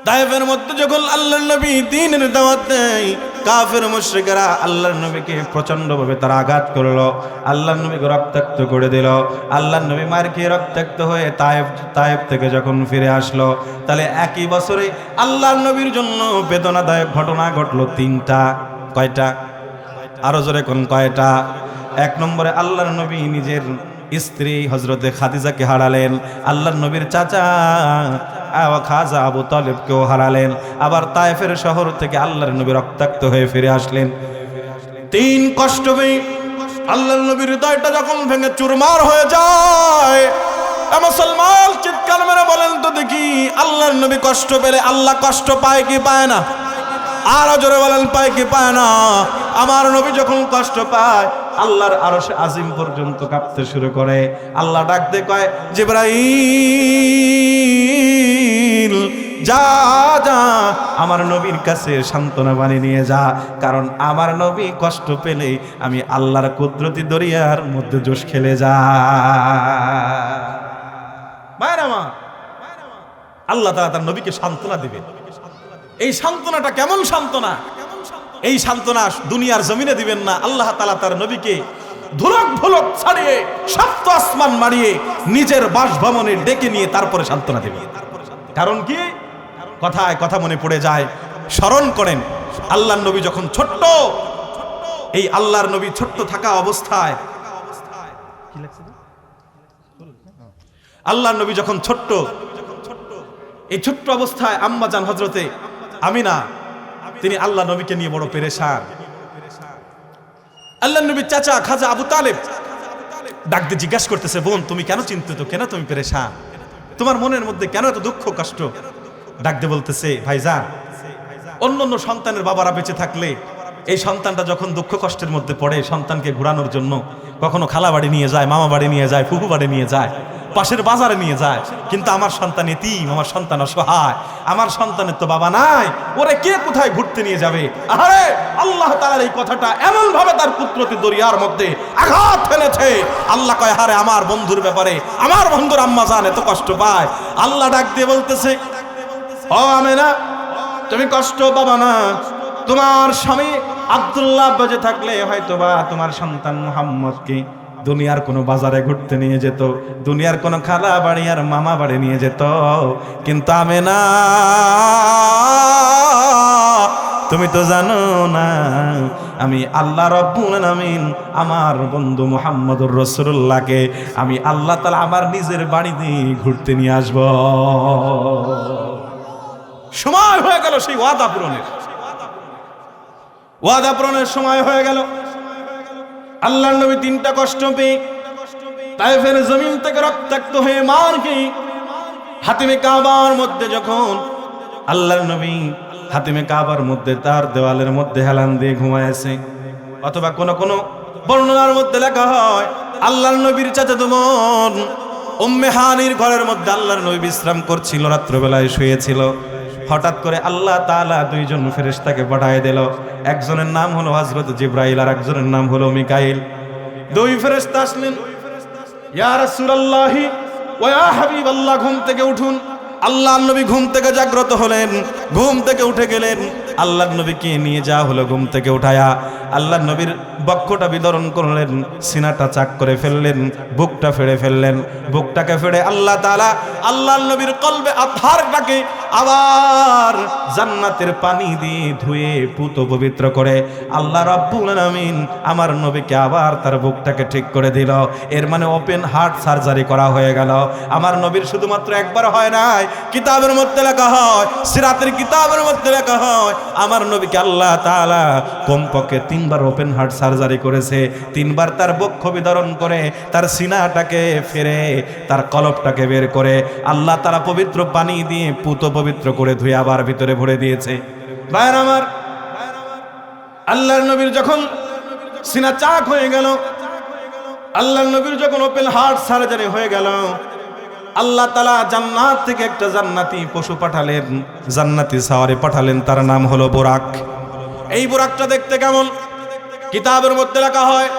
তায়েফের মধ্যে যখন আল্লাহর নবী দ্বীনের দাওয়াত দেয়, কাফের মুশরিকরা আল্লাহর নবীকে প্রচন্ডভাবে তারা আঘাত করলো, আল্লাহর নবীকে রক্তাক্ত করে দিল। আল্লাহর নবী মার খেয়ে রক্তাক্ত হয়ে তায়েফ থেকে যখন ফিরে আসলো, তাহলে একই বছরে আল্লাহর নবীর জন্য বেদনাদায়ক ঘটনা ঘটলো তিনটা। কয়টা? আরো জোরে কোন কয়টা? এক নম্বরে আল্লাহর নবী নিজের স্ত্রী হযরতে খাদিজাকে হারালেন, আল্লাহর নবীর চাচা খাজা আবু তালেবকেও হারালেন। আবার তায়েফের শহর থেকে আল্লাহর নবী রক্তাক্ত হয়ে ফিরে আসলেন। তিন কষ্ট পেয়ে আল্লাহর নবীর হৃদয়টা যখন ভেঙে চুরমার হয়ে যায়, মুসলমান চিৎকার মেরে বলেন তো দেখি, আল্লাহর নবী কষ্ট পেলে আল্লাহ কষ্ট পায় কি পায় না? আরো জোরে বলেন, পায় কি পায় না? আমার নবী যখন কষ্ট পায় আল্লাহর আরশ আজিম পর্যন্ত কাঁপতে শুরু করে। আল্লাহ ডাক দিয়ে কয়, জিবরাইল যা যা আমার নবীর কাছে সান্ত্বনা বাণী নিয়ে যা, কারণ আমার নবী কষ্ট পেলে আমি আল্লাহর কুদরতি দরিয়ার মধ্যে জোশ খেলে যা। ভাইরা মা, আল্লাহ তাআলা তার নবীকে সান্ত্বনা দিবে। এই সান্ত্বনাটা কেমন সান্ত্বনা? এই সান্ত্বনা দুনিয়ার জমিনে দিবেন না, আল্লাহ তাআলা তার নবীকে ধুলক ভুলক ছাড়িয়ে সপ্ত আসমান মারিয়ে নিজের বাসভবনে ডেকে নিয়ে তারপরে সান্ত্বনা দিবেন। কারণ কি? কথায় কথা মনে পড়ে যায়, স্মরণ করেন আল্লাহর নবী যখন ছোট্ট, এই আল্লাহর নবী ছোট্ট থাকা অবস্থায়, আল্লাহর নবী যখন ছোট্ট, এই ছোট্ট অবস্থায় আম্মাজান হযরতে আমিনা তিনি আল্লাহ নবীকে নিয়ে বড় পেরেশান। আল্লাহ নবীর চাচা খাজা আবু তালেব ডাক দিয়ে জিজ্ঞাসা করতেছে, বোন তুমি কেন চিন্তিত, কেন তুমি পেরেশান, তোমার মনের মধ্যে কেন এত দুঃখ কষ্ট? ডাক দিয়ে বলতেছে, ভাইজান অন্য অন্য সন্তানের বাবারা বেঁচে থাকলে এই সন্তানটা যখন দুঃখ কষ্টের মধ্যে পড়ে সন্তানকে ঘোরানোর জন্য কখনো খালা বাড়ি নিয়ে যায়, মামা বাড়ি নিয়ে যায়, ফুফু বাড়ি নিয়ে যায়, পাশের বাজারে নিয়ে যায়। কিন্তু আমার সন্তান এতিম, আমার সন্তান অসহায়, আমার সন্তানের তো বাবা নাই, ওরে কে কোথায় ঘুরতে নিয়ে যাবে? আরে আল্লাহ তাআলার এই কথাটা এমন ভাবে তার কুদরতি দরিয়ার মধ্যে আঘাত ফেলেছে। আল্লাহ কয়, হারে আমার বন্ধুর ব্যাপারে আমার বন্ধুর আম্মা জান এত কষ্ট পায়। আল্লাহ ডাক দিয়ে বলতেছে, ও আমেনা তুমি কষ্ট পাবা না, তোমার স্বামী আব্দুল্লাহ বেঁচে থাকলে হয়তোবা তোমার সন্তান মুহাম্মদকে দুনিয়ার কোনো বাজারে ঘুরতে নিয়ে যেত, দুনিয়ার কোনো খালা বাড়ি আর মামা বাড়ি নিয়ে যেত। কিন্তু আমেনা তুমি তো জানো না, আমি আল্লাহ রাব্বুল আলামিন আমার বন্ধু মুহাম্মদুর রাসূলুল্লাহকে আমি আল্লাহ তাআলা আমার নিজের বাড়িতে ঘুরতে নিয়ে আসব। সময় হয়ে গেল সেই ওয়াদা পূরণের, ওয়াদা পূরণের সময় হয়ে গেল। আল্লাহর নবী তিনটা কষ্ট পেয়ে তায়েফের জমিন থেকে রক্তাক্ত হয়ে মার খেয়ে হাতিমে কাবার মধ্যে যখন আল্লাহর নবী হাতিমে কাবার মধ্যে তার দেওয়ালের মধ্যে হেলান দিয়ে ঘুমায়েছে, অথবা কোন কোন বর্ণনার মধ্যে লেখা হয় আল্লাহর নবীর চাচাতো বোন উম্মে হানির ঘরের মধ্যে আল্লাহর নবী বিশ্রাম করছিল, রাত্রবেলায় শুয়েছিল। হঠাৎ করে আল্লাহ তাআলা দুইজন ফেরেশতাকে পাঠিয়ে দিল। একজনের নাম হলো হযরত জিবরাইল আর একজনের নাম হলো মিকাইল। দুই ফেরেশতা আসলেন, ইয়া রাসূলুল্লাহি ওয়া ইয়া হাবিবাল্লাহ, ঘুম থেকে উঠুন। আল্লাহর নবী ঘুম থেকে জাগ্রত হলেন, ঘুম থেকে উঠে গেলেন। আল্লাহর নবীকে নিয়ে যাওয়া হলো ঘুম থেকে উঠায়া। আল্লাহ নবীর বক্ষটা বিদরণ করলেন, সিনাটা চাক করে ফেললেন, বুকটা ফেড়ে ফেললেন। বুকটাকে ফেড়ে আল্লাহ তাআলা আল্লাহ নবীর কলবে আতহারটাকে আবার জান্নাতের পানি দিয়ে ধুয়ে পুত পবিত্র করে আল্লাহ রাব্বুল আলামিন আমার নবীকে আবার তার বুকটাকে ঠিক করে দিল। এর মানে ওপেন হার্ট সার্জারি করা হয়ে গেল। আমার নবীর শুধুমাত্র একবার হয় নাই, কিতাবের মধ্যে লেখা হয়, সিরাতের কিতাবের মধ্যে লেখা হয় আমার নবীকে আল্লাহ তাআলা কমপক্ষে 3 বার ওপেন হার্ট সার্জারি করেছে। 3 বার তার বক্ষ বিদরণ করে, তার সিনাটাকে ফেরে, তার কলবটাকে বের করে আল্লাহ তাআলা পবিত্র পানি দিয়ে পুত পবিত্র করে ধুয়ে আবার ভিতরে ভরে দিয়েছে। ভাইরা আমার, আল্লাহর নবীর যখন সিনা চাক হয়ে গেল, আল্লাহর নবীর যখন ওপেন হার্ট সার্জারি হয়ে গেল, আল্লাহ তাআলা জান্নাত থেকে একটা জান্নাতি পশু পাঠালেন, জান্নাতি সাওয়ারি পাঠালেন, তার নাম হলো বুরাক। এই বুরাকটা দেখতে কেমন? কিতাবের মধ্যে লেখা হয়,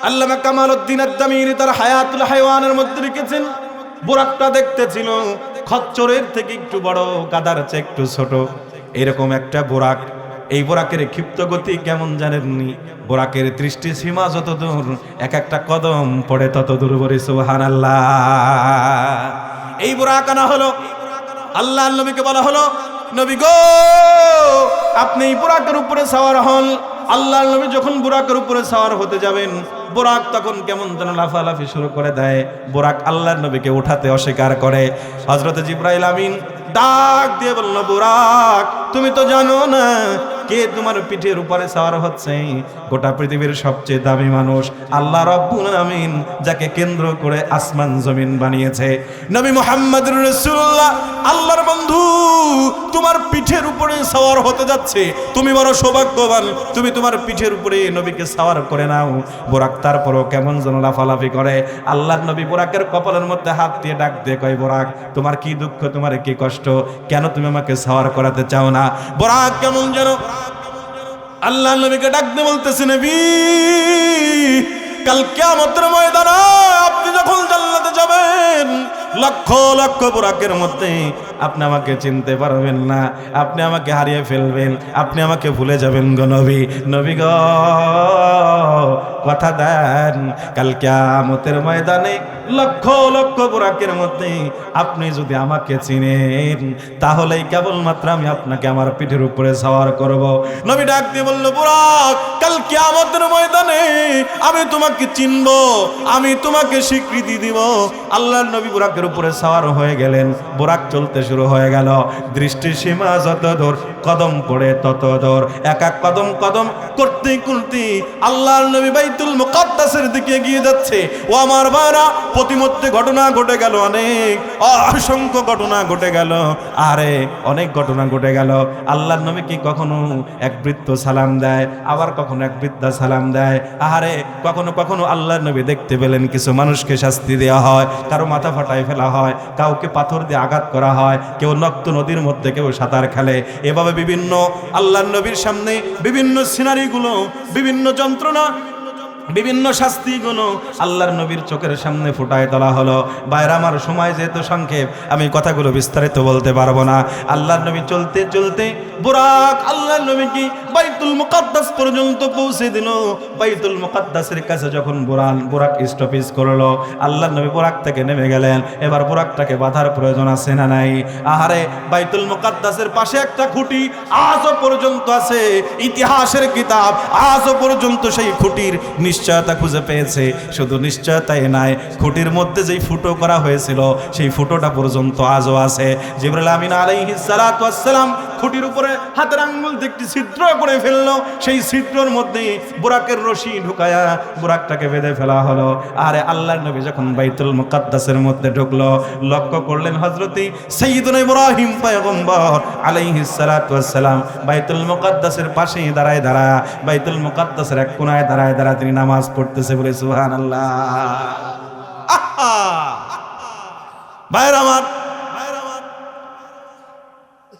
আল্লামা কামালউদ্দিন আদ-দামিরি তার হায়াতুল হায়ওয়ানের মধ্যে লিখেছেন, বুরাকটা দেখতে ছিল খচ্চরের থেকে একটু বড়, গাধার চেয়ে একটু ছোট, এরকম একটা বুরাক। এই বুরাকের ক্ষিপ্ত গতি কেমন জানেননি? বুরাকের দৃষ্টি সীমা যত দূর, এক একটা কদম পড়ে তত দূর। বলি সুবহানাল্লাহ। এই বুরাক আনা হলো, আল্লাহর নবীকে বলা হলো, নবী গো আপনি এই বুরাকের উপরে সওয়ার হন। আল্লাহর নবী যখন বুরাকের উপরে সওয়ার হতে যাবেন, বুরাক তখন কেমন যেন লাফালাফি শুরু করে দেয়। বুরাক আল্লাহর নবীকে উঠাতে অস্বীকার করে। হযরত জিবরাইল আমিন ডাক দিয়ে বলল, বুরাক তুমি তো জানো না কে তোমার পিঠের উপরে সওয়ার হচ্ছে? গোটা পৃথিবীর সবচেয়ে দামি মানুষ আল্লাহ রাব্বুল আমিন, যাকে কেন্দ্র করে আসমান জমিন বানিয়েছে, নবী মুহাম্মদুর রাসূলুল্লাহ আল্লাহর বন্ধু তোমার পিঠের উপরে সওয়ার হতে যাচ্ছে। তুমি বড় সৌভাগ্যবান, তুমি তোমার পিঠের উপরে নবীকে সওয়ার করে নাও। বুরাক তারপরও কেমন যেন লাফালাফি করে। আল্লাহর নবী বুরাকের কপালের মধ্যে হাত দিয়ে ডাক দিয়ে কয়, বুরাক তোমার কি দুঃখ, তোমার কি কষ্ট, কেন তুমি আমাকে সওয়ার করাতে চাও না? বুরাক কেমন যেন আল্লাহর নবীকে ডাক দিয়ে বলতেছে, নবী কাল কিয়ামতের ময়দানে আপনি যখন জান্নাতে যাবেন, লক্ষ লক্ষ বুরাকের মধ্যে আপনি আমাকে চিনতে পারবেন না, আপনি আমাকে হারিয়ে ফেলবেন, আপনি আমাকে ভুলে যাবেন গো নবী। নবী গো কথা দেন, কাল কিয়ামতের ময়দানে লক্ষ লক্ষ বুরাকের মধ্যে আপনি যদি আমাকে চিনেন, তাহলেই কেবলমাত্র আমি আপনাকে আমার পিঠের উপরে সওয়ার করব। নবী ডাক দিয়ে বলল, বুরাক কাল কিয়ামতের ময়দানে আমি তোমাকে চিনব, আমি তোমাকে স্বীকৃতি দিব। আল্লাহর নবী বুরাকের উপরে সওয়ার হয়ে গেলেন। বুরাক চলতে শুরু হয়ে গেল। দৃষ্টি সীমা যত দূর, কদম পড়ে তত দূর। এক এক কদম কদম করতে করতে আল্লাহর নবী বাইতুল মুকাদ্দাসের দিকে এগিয়ে যাচ্ছে। ও আমার ভাইরা, প্রতিমধ্যে ঘটনা ঘটে গেল, অনেক অসংখ্য ঘটনা ঘটে গেল। আরে অনেক ঘটনা ঘটে গেল। আল্লাহর নবী কি কখনো এক বৃদ্ধ সালাম দেয়, আবার কখনো এক বৃদ্ধা সালাম দেয়। আরে কখনো কখনো আল্লাহর নবী দেখতে পেলেন কিছু মানুষকে শাস্তি দেওয়া হয়, কারো মাথা ফাটায় ফেলা হয়, কাউকে পাথর দিয়ে আঘাত করা হয়, কেউ নক্ত নদীর মধ্যে কেউ সাঁতার খেলে। এভাবে বিভিন্ন আল্লাহর নবীর সামনে বিভিন্ন সিনারিগুলো, বিভিন্ন যন্ত্রণা, বিভিন্ন শাস্তিগুলো আল্লাহর নবীর চোখের সামনে ফুটায় তোলা হলো। বাইরে আমার সময় যেহেতু সংক্ষেপ, আমি কথাগুলো বিস্তারিত বলতে পারবো না। আল্লাহর নবী চলতে চলতে বুরাক আল্লাহর নবীকে বাইতুল মুকাদ্দাস পর্যন্ত পৌঁছে দিল। বাইতুল মুকাদ্দাসের কাছে যখন বুরাক স্টপেজ করলো, আল্লাহর নবী বুরাক থেকে নেমে গেলেন। এবার বুরাকটাকে বাঁধার প্রয়োজন আছে না নাই? আহারে বাইতুল মুকাদ্দাসের পাশে একটা খুঁটি আজও পর্যন্ত আছে। ইতিহাসের কিতাব আজও পর্যন্ত সেই খুঁটির নিশ্চয়তা খুঁজে পেয়েছে। শুধু নিশ্চয়তাই নাই, খুঁটির মধ্যে যেই ফুটো করা হয়েছিল সেই ফুটোটা পর্যন্ত আজও আছে। জিবরাইল আমিন আলাইহিস সালাতু ওয়াস সালাম খুঁটির উপরে হাতের আঙ্গুল দিয়ে একটি ছিদ্র করে ফেললো। সেই ছিদ্রের মধ্যে বুরাকের রশি ঢুকায়া বুরাকটাকে বেঁধে ফেলা হলো। আরে আল্লাহর নবী যখন বাইতুল মুকাদ্দাসের মধ্যে ঢুকলো, লক্ষ্য করলেন হযরতে সাইয়্যিদুনা ইব্রাহিম পয়গম্বর আলাইহিস সালাতু ওয়াস সালাম বাইতুল মুকাদ্দাসের পাশেই দাঁড়ায় দাঁড়ায়, বাইতুল মুকাদ্দাসের এক কোণায় দাঁড়ায় দাঁড়ায় তিনি নামাজ পড়তেছে। বলে সুবহানাল্লাহ। ভাইরা আমার,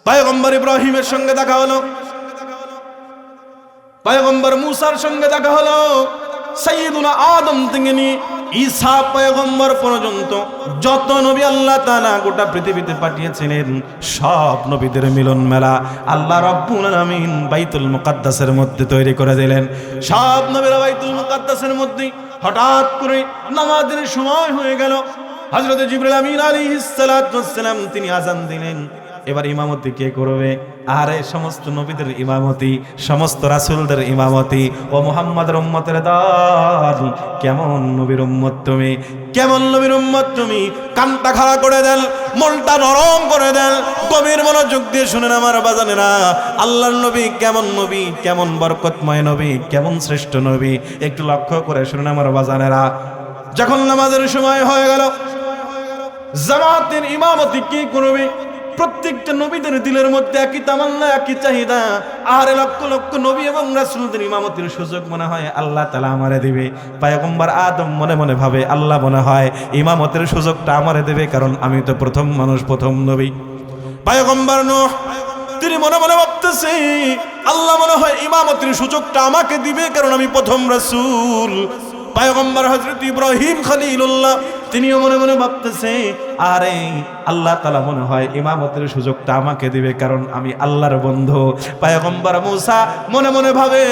পয়গম্বর ইব্রাহিমের সঙ্গে দেখা হলো, পয়গম্বর মুসার সঙ্গে দেখা হলো, সাইয়্যিদুনা আদম থেকে নিয়ে ঈসা পয়গম্বর পর্যন্ত যত নবী আল্লাহ তাআলা গোটা পৃথিবীতে পাঠিয়েছিলেন সব নবীদের মিলন মেলা আল্লাহ রাব্বুল আলামিন বাইতুল মুকাদ্দাসের মধ্যে তৈরি করে দিলেন। সব নবীরা বাইতুল মুকাদ্দাসের মধ্যে হঠাৎ করে নামাজের সময় হয়ে গেল। হযরত জিবরিল আমিন আলাইহিস সালাতু ওয়াস সালাম তিনি আযান দিলেন। এবার ইমামতি কে করবে? আরে সমস্ত নবীদের ইমামতি, সমস্ত রাসূলদের ইমামতি। ও মুহাম্মদের উম্মতের দল, কেমন নবীর উম্মত তুমি, কেমন নবীর উম্মত তুমি। কানটা খাড়া করে দেন, মনটা নরম করে দেন, গভীর মনোযোগ দিয়ে শুনেন আমার বাজানেরা। আল্লাহর নবী কেমন নবী, কেমন বরকতময় নবী, কেমন শ্রেষ্ঠ নবী, একটু লক্ষ্য করে শুনেন আমার বাজানেরা। যখন নামাজের সময় হয়ে গেল, জামাতের ইমামতি কে করবে? প্রত্যেকটা নবীদের দিলের মধ্যে একই তামান্না, একই চাহিদা। আর লক্ষ লক্ষ নবী এবং রাসূলদের ইমামতির সুযোগ মনে হয় আল্লাহ তাআলা আমারে দিবে। পয়গম্বর আদম মনে মনে ভাবে আল্লাহ মনে হয় ইমামতের সুযোগটা আমারে দেবে, কারণ আমি তো প্রথম মানুষ, প্রথম নবী। পয়গম্বর নূহ তিনি মনে মনে ভাবতেছে আল্লাহ মনে হয় ইমামতির সুযোগটা আমাকে দিবে, কারণ আমি প্রথম রাসূল। পয়গম্বর হযরত ইব্রাহিম খলিলুল্লাহ তিনিও মনে মনে ভাবতেছে আরে আল্লাহ তাআলা মনে হয় ইমামতের সুযোগটা আমাকে দিবে, কারণ আমি আল্লাহর বন্ধু। পয়গম্বর মূসা মনে মনে ভাবে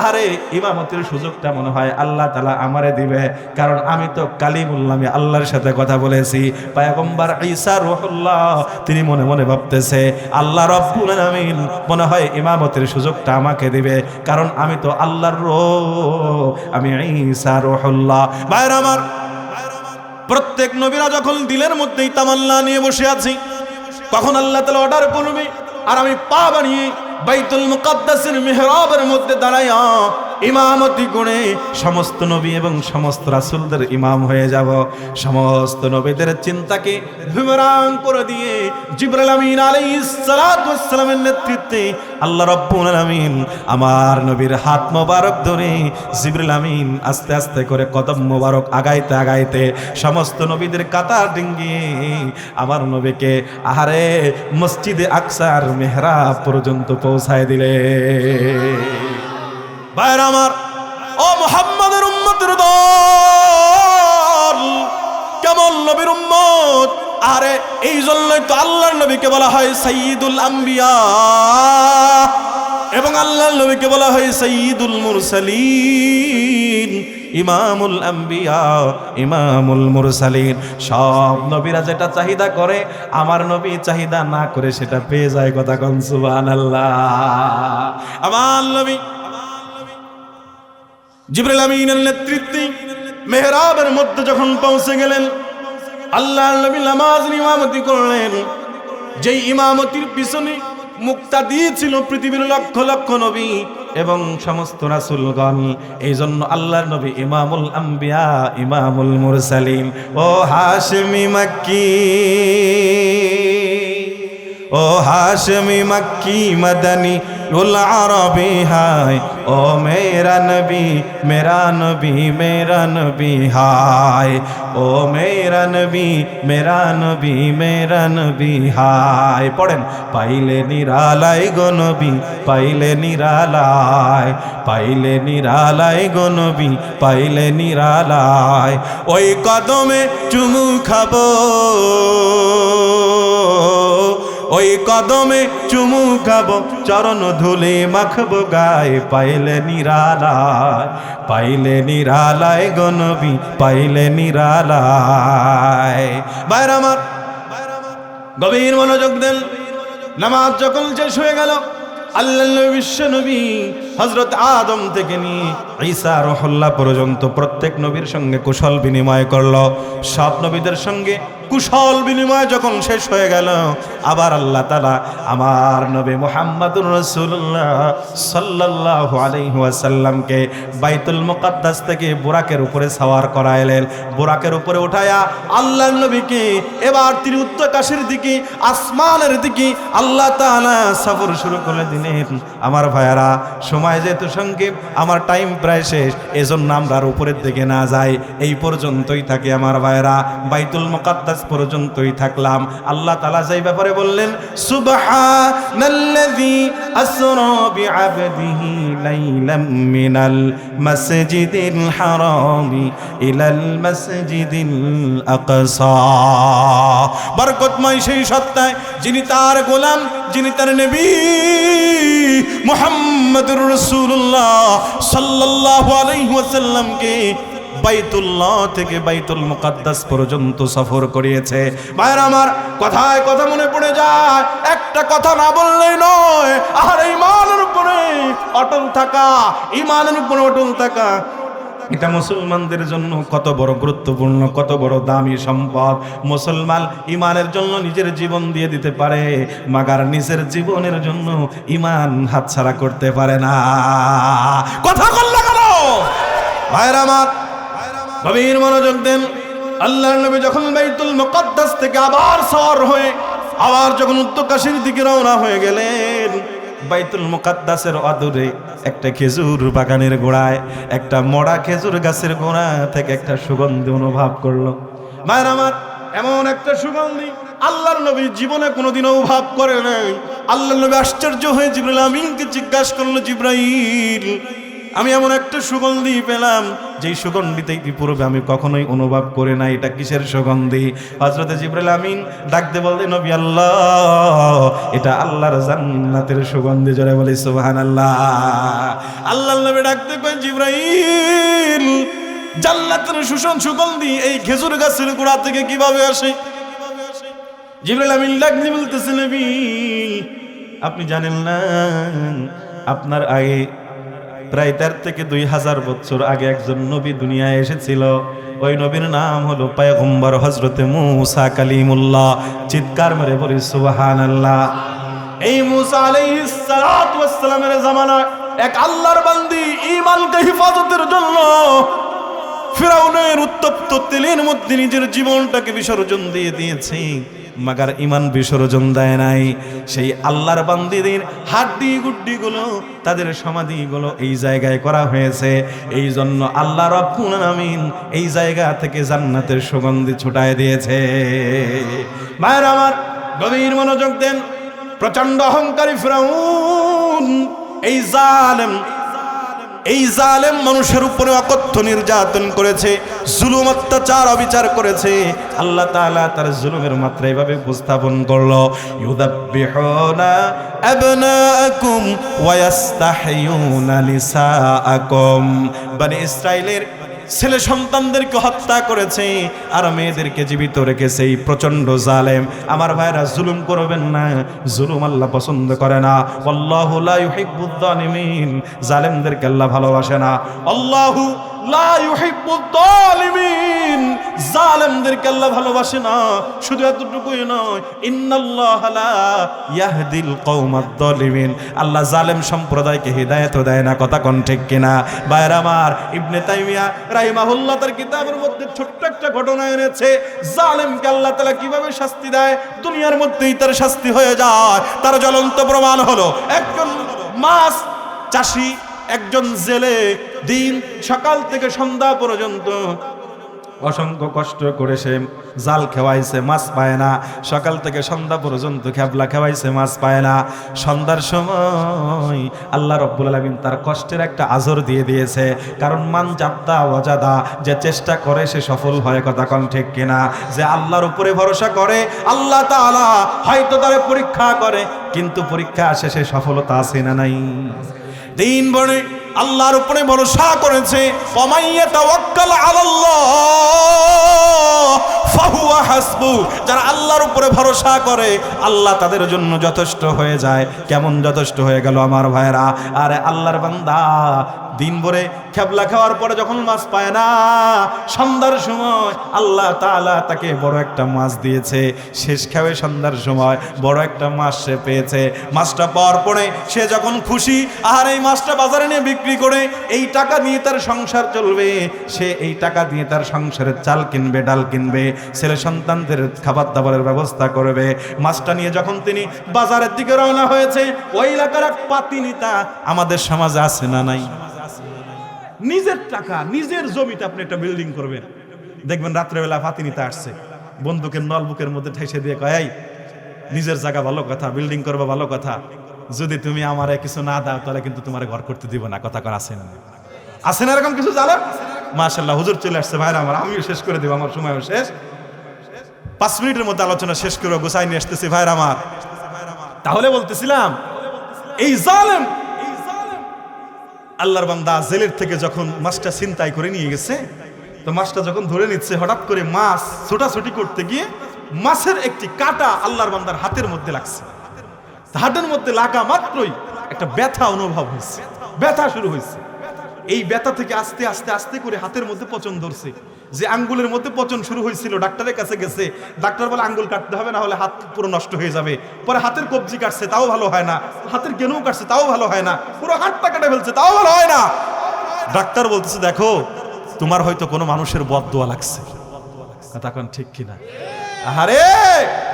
আরে ইমামতের সুযোগটা মনে হয় আল্লাহ তাআলা আমারে দিবে, কারণ আমি তো কালিমুল্লাহ, আমি আল্লাহর সাথে কথা বলেছি। পয়গম্বর ঈসা রূহুল্লাহ তিনি মনে মনে ভাবতেছে আল্লাহ রাব্বুল আলামিন মনে হয় ইমামতের সুযোগটা আমাকে দিবে, কারণ আমি তো আল্লাহর রূহ, আমি ঈসা রূহুল্লাহ। ভাইরা আমার, প্রত্যেক নবীরা যখন দিলের মধ্যেই তামান্না নিয়ে বসে আছি, কখন আল্লাহ তাআলা অর্ডার করবে আর আমি পা বানিয়ে বাইতুল মুকাদ্দাসের মিহরাবের মধ্যে দাঁড়াইয়া ইমামতি করে সমস্ত নবী এবং সমস্ত রাসূলদের ইমাম হয়ে যাব। সমস্ত নবীদের চিন্তাকে বিমরাং করে দিয়ে জিবরাইল আমিন আলাইহিস সালাতু ওয়াস সালামের নেতৃত্বে আল্লাহ রাব্বুল আলামিন আমার নবীর হাত মোবারক ধরে জিবরাইল আমিন আস্তে আস্তে করে কদম মোবারক আগাইতে আগাইতে সমস্ত নবীদের কাতার ডিঙ্গিয়ে আমার নবীকে আহারে মসজিদে আকসার মিহরাব পর্যন্ত পৌঁছায় দিলে। ভাইরা আমার, ও মুহাম্মাদের উম্মতের দল, কেমন নবীর উম্মত। আরে এই জন্যই তো আল্লাহর নবীকে বলা হয় সাইয়্যিদুল আম্বিয়া এবং আল্লাহর নবীকে বলা হয় সাইয়্যিদুল মুরসালিন, ইমামুল আম্বিয়া, ইমামুল মুরসালিন। সব নবীরা যেটা চাহিদা করে আমার নবী চাহিদা না করে সেটা পেয়ে যায়। কথা কোন সুবহানাল্লাহ। আমার নবী জিবরাইল আমিনের নেতৃত্বে মেহরাবের মধ্যে যখন পৌঁছে গেলেন, আল্লাহর নবী নামাজ ইমামতি করলেন। যেই ইমামতির পিছনে মুক্তাদি ছিল পৃথিবীর লক্ষ লক্ষ নবী এবং সমস্ত রাসূলগণ। এই জন্য আল্লাহর নবী ইমামুল আম্বিয়া, ইমামুল মুরসালিন। ও হাশমি মক্কি, ও হাশমি মক্কি মদনী উল আরবি হায়, ও মেরা নবী, মেরা নবী, মেরা নবী হায়, ও মেরা নবী, মেরা নবী, মেরা নবী হায়। পড়েন, পাইলে নিরালাই গো নবী, পাইলে নিরালায়, পাইলে নিরালায় গো নবী, পাইলে নিরালায়। ওই কদমে চুমু খাবো, ওই কদমে চুমু খাবো, চরণ ধুলে মাখবো গায়ে, পাইলে নিরালায়, পাইলে নিরালায় গো নবী, পাইলে নিরালায়। ভাইরা আমার, গভীর মনোযোগ দেন। নামাজ যখন শেষ হয়ে গেল, আল্লাহর নবী বিশ্ব নবী হযরত আদম থেকে নিয়ে ঈসা রূহুল্লাহ পর্যন্ত প্রত্যেক নবীর সঙ্গে কুশল বিনিময় করলো। সব নবীদের সঙ্গে কুশল বিনিময় যখন শেষ হয়ে গেল, আবার আল্লাহ তাআলা আমার নবী মুহাম্মদুর রাসূলুল্লাহ সাল্লাল্লাহু আলাইহি ওয়াসাল্লামকে বাইতুল মুকাদ্দাস থেকে বুরাকের উপরে সওয়ার করাইলেন। বুরাকের উপরে উঠায়া আল্লাহর নবীকে এবার তিনি উত্তরাকাশের দিকে, আসমানের দিকে আল্লাহ তাআলা সফর শুরু করে দিলেন। আমার ভাইয়ারা, সময় যেহেতু সংক্ষেপ, আমার টাইম প্রায় শেষ, এজন্য আমরা আর উপরের দিকে না যাই, এই পর্যন্তই থাকে। আমার ভাইয়ারা, বাইতুল মুকাদ্দাস মুকাদ্দাস পর্যন্তই থাকলাম। আল্লাহ তাআলা যেই ব্যাপারে বললেন, সুবহানাল্লাযী আসরা বিআবদিহি লাইলাম মিনাল মাসজিদিল হারামি ইলাল মাসজিদিল আকসা। বরকতময় সেই সত্তায় যিনি তার গোলাম, যিনি তার নবী মুহাম্মদুর রাসূলুল্লাহ সাল্লাল্লাহু আলাইহি ওয়াসাল্লামকে বাইতুল্লাহ থেকে বাইতুল মুকাদ্দাস পর্যন্ত সফর করিয়েছে। ভাইরা আমার, কথায় কথা মনে পড়ে যায়, একটা কথা না বললেই নয়। আর ঈমানের উপরে অটল থাকা, ঈমানের উপরে অটল থাকা, এটা মুসলমানদের জন্য কত বড় গুরুত্বপূর্ণ, কত বড় দামি সম্পদ। মুসলমান ঈমানের জন্য নিজের জীবন দিয়ে দিতে পারে, মাগার নিজের জীবনের জন্য ঈমান হাতছাড়া করতে পারে না। কথা বললা কেন ভাইরা আমার? গভীর মনোযোগ দেন। আল্লাহর নবী যখন বাইতুল মুকাদ্দাস থেকে আবার সওয়ার হয়ে আবার যখন উত্তরকাশীর দিকে রওনা হয়ে গেলেন, বাইতুল মুকাদ্দাসের অদূরে একটা খেজুর বাগানের গোড়ায় একটা মরা খেজুর গাছের গোড়া থেকে একটা সুগন্ধি অনুভব করলো। ভাইরা আমার, এমন একটা সুগন্ধি আল্লাহর নবী জীবনে কোনোদিনও অনুভব করে নাই। আল্লাহর নবী আশ্চর্য হয়ে জিবরাইল আমিনকে জিজ্ঞাসা করলো, জিবরাইল, আমি এমন একটা সুগন্ধি পেলাম যেই সুগন্ধিতে পূর্বে আমি কখনোই অনুভব করে নাই, এটা কিসের সুগন্ধি? হযরত জিবরাইল আমিন ডাকতে বলতে, নবী আল্লাহ, এটা আল্লাহর জান্নাতের সুগন্ধি। জোরে বলি সুবহানাল্লাহ। আল্লাহর নবী ডাকতে কয়, জিবরাইল, জান্নাতের সুগন্ধি এই খেজুর গাছের গোড়া থেকে কিভাবে আসে? জিবরাইল আমিন ডাকতে বলতেছে, নবী আপনি জানেন না, আপনার আগে প্রায় ১,৫০০ থেকে ২,০০০ বছর আগে একজন নবী দুনিয়ায় এসেছিল। ওই নবীর নাম হলো পয়গম্বর হযরত মূসা কালিমুল্লাহ। চিৎকার মেরে বলি সুবহানাল্লাহ। এই মূসা আলাইহিস সালাতু ওয়াস সালামের জামানায় এক আল্লাহর বান্দী ঈমানকে হেফাজতের জন্য ফিরাউনের উত্তপ্ত তেলের মধ্যে নিজের জীবনটাকে বিসর্জন দিয়ে দিয়েছে, মাগার ঈমান বিসর্জন দেয় নাই। সেই আল্লাহর বান্দীদের হাড্ডি গুড্ডিগুলো, তাদের সমাধিগুলো এই জায়গায় করা হয়েছে। এই জন্য আল্লাহ রাব্বুল আলামিন এই জায়গা থেকে জান্নাতের সুগন্ধি ছুটায় দিয়েছে। ভাইরা আমার, গভীর মনোযোগ দেন। প্রচন্ড অহংকারী ফিরাউন, এই জালেম মানুষের উপরে অকথ্য নির্যাতন করেছে, জুলুম অত্যাচার অবিচার করেছে। আল্লাহ তাআলা তার জুলুমের মাত্রা এভাবে উপস্থাপন করলো, ইউদাব্বিহুনা আবনাআকুম ওয়া ইস্তাহয়ুনা নিসাআকুম। বনি ইসরাইলের ছেলে সন্তানদেরকে হত্যা করেছে আর মেয়েদেরকে জীবিত রেখেছে এই প্রচন্ড জালেম। আমার ভাইরা, জুলুম করবেন না, জুলুম আল্লাহ পছন্দ করে না। আল্লাহু লা ইউহিব্বুয যালিমিন, জালেমদেরকে আল্লাহ ভালোবাসে না। আল্লাহু লা ইউহিব্বুয যালিমিন, জালেমদেরকে আল্লাহ ভালোবাসে না। শুধু এতটুকুই নয়, ইন্নাল্লাহা লা ইয়াহদিল কওমাদ যালিমিন, আল্লাহ জালেম সম্প্রদায়কে হিদায়াতও দেয় না। কথা কোন ঠিক কিনা? ভাইরা আমার, ইবনে তাইমিয়া রাহিমাহুল্লাহ তার কিতাবের মধ্যে ছোট্ট একটা ঘটনা এনেছে। জালেমকে আল্লাহ তাআলা কিভাবে শাস্তি দেয়, দুনিয়ার মধ্যেই তার শাস্তি হয়ে যায়। তার জ্বলন্ত প্রমাণ হলো, একজন মাছ চাষি, একজন জেলে দিন সকাল থেকে সন্ধ্যা পর্যন্ত অসংখ্য কষ্ট করে সে জাল খেওয়াইছে, মাছ পায় না। সকাল থেকে সন্ধ্যা পর্যন্ত খেবলা খেওয়াইছে, মাছ পায় না। সন্ধ্যার সময় আল্লাহ রাব্বুল আলামিন তার কষ্টের একটা আজর দিয়ে দিয়েছে। কারণ মান জাদ্দা ওয়াজাদা, যে চেষ্টা করে সে সফল হয়। কথা কোন ঠিক কিনা? যে আল্লাহর উপরে ভরসা করে, আল্লাহ তাআলা হয়তো তারে পরীক্ষা করে, কিন্তু পরীক্ষা শেষে সফলতা আছে না নাই? দিন বনে আল্লাহর উপরে ভরসা করেছে। ওয়ামাইয়া তাওয়াক্কাল আলাল্লাহ ফাহুয়া হাসবু, যারা আল্লাহর উপরে ভরসা করে আল্লাহ তাদের জন্য যথেষ্ট হয়ে যায়। কেমন যথেষ্ট হয়ে গেল আমার ভাইরা? আরে আল্লাহর বান্দা দিন ভরে খেবলা খাওয়ার পরে যখন মাছ পায় না, সন্ধ্যার সময় আল্লাহ তাআলা তাকে বড় একটা মাছ দিয়েছে। শেষ খাবে সন্ধ্যার সময় বড় একটা মাছ সে পেয়েছে। মাছটা পাওয়ার পরে সে যখন খুশি, আর এই মাছটা বাজারে নিয়ে বিক্রি করে এই টাকা দিয়ে তার সংসার চলবে। সে এই টাকা দিয়ে তার সংসারের চাল কিনবে, ডাল কিনবে, ছেলে সন্তানদের খাবার দাবারের ব্যবস্থা করবে। মাছটা নিয়ে যখন তিনি বাজারের দিকে রওনা হয়েছে, ওই এলাকার এক পাতিনিতা আমাদের সমাজে আছে না নাই? নিজের টাকা, নিজের জমিতে আপনি একটা বিল্ডিং করবেন, দেখবেন রাত্রেবেলা ফাতিনিতা আসছে, বন্দুকের নল বুকের মধ্যে ঠেসে দিয়ে কয়, এই নিজের জায়গা ভালো কথা, বিল্ডিং করবা ভালো কথা, যদি তুমি আমারে কিছু না দাও তাহলে কিন্তু তোমার ঘর করতে দিব না। কথা কর আছে না? আছে না এরকম কিছু জানেন? মাশাআল্লাহ, হুজুর চলে আসছে ভাইরা আমার, আমিও শেষ করে দেব, আমার সময়ও শেষ। 5 মিনিটের মধ্যে আলোচনা শেষ করে গোছাই নিয়ে আসতেছি ভাইরা আমার। তাহলে বলতেছিলাম, এই জালেম আল্লাহর বান্দা জেলের থেকে যখন মাছটা ছিনতাই করে নিয়ে গেছে, তো মাছটা যখন ধরে নিচ্ছে, হঠাৎ করে মাছ ছোটাছুটি করতে গিয়ে মাছের একটি কাঁটা আল্লাহর বান্দার হাতের মধ্যে লাগছে। হাতের মধ্যে লাগা মাত্রই একটা ব্যথা অনুভব হয়েছে, ব্যথা শুরু হয়েছে। এই ব্যথা থেকে আস্তে আস্তে আস্তে করে হাতের মধ্যে পচন ধরছে। যে আঙ্গুলের মধ্যে পচন শুরু হয়েছিল, ডাক্তারের কাছে গেছে, ডাক্তার বলে আঙ্গুল কাটতে হবে, না হলে হাত পুরো নষ্ট হয়ে যাবে। পরে হাতের কবজি কাটছে, তাও ভালো হয় না। হাতের গেনু কাটছে, তাও ভালো হয় না। পুরো হাতটা কেটে ফেলছে, তাও ভালো হয় না। ডাক্তার বলতেছে, দেখো তোমার হয়তো কোনো মানুষের বদদোয়া লাগছে। তখন ঠিক কিনা? আরে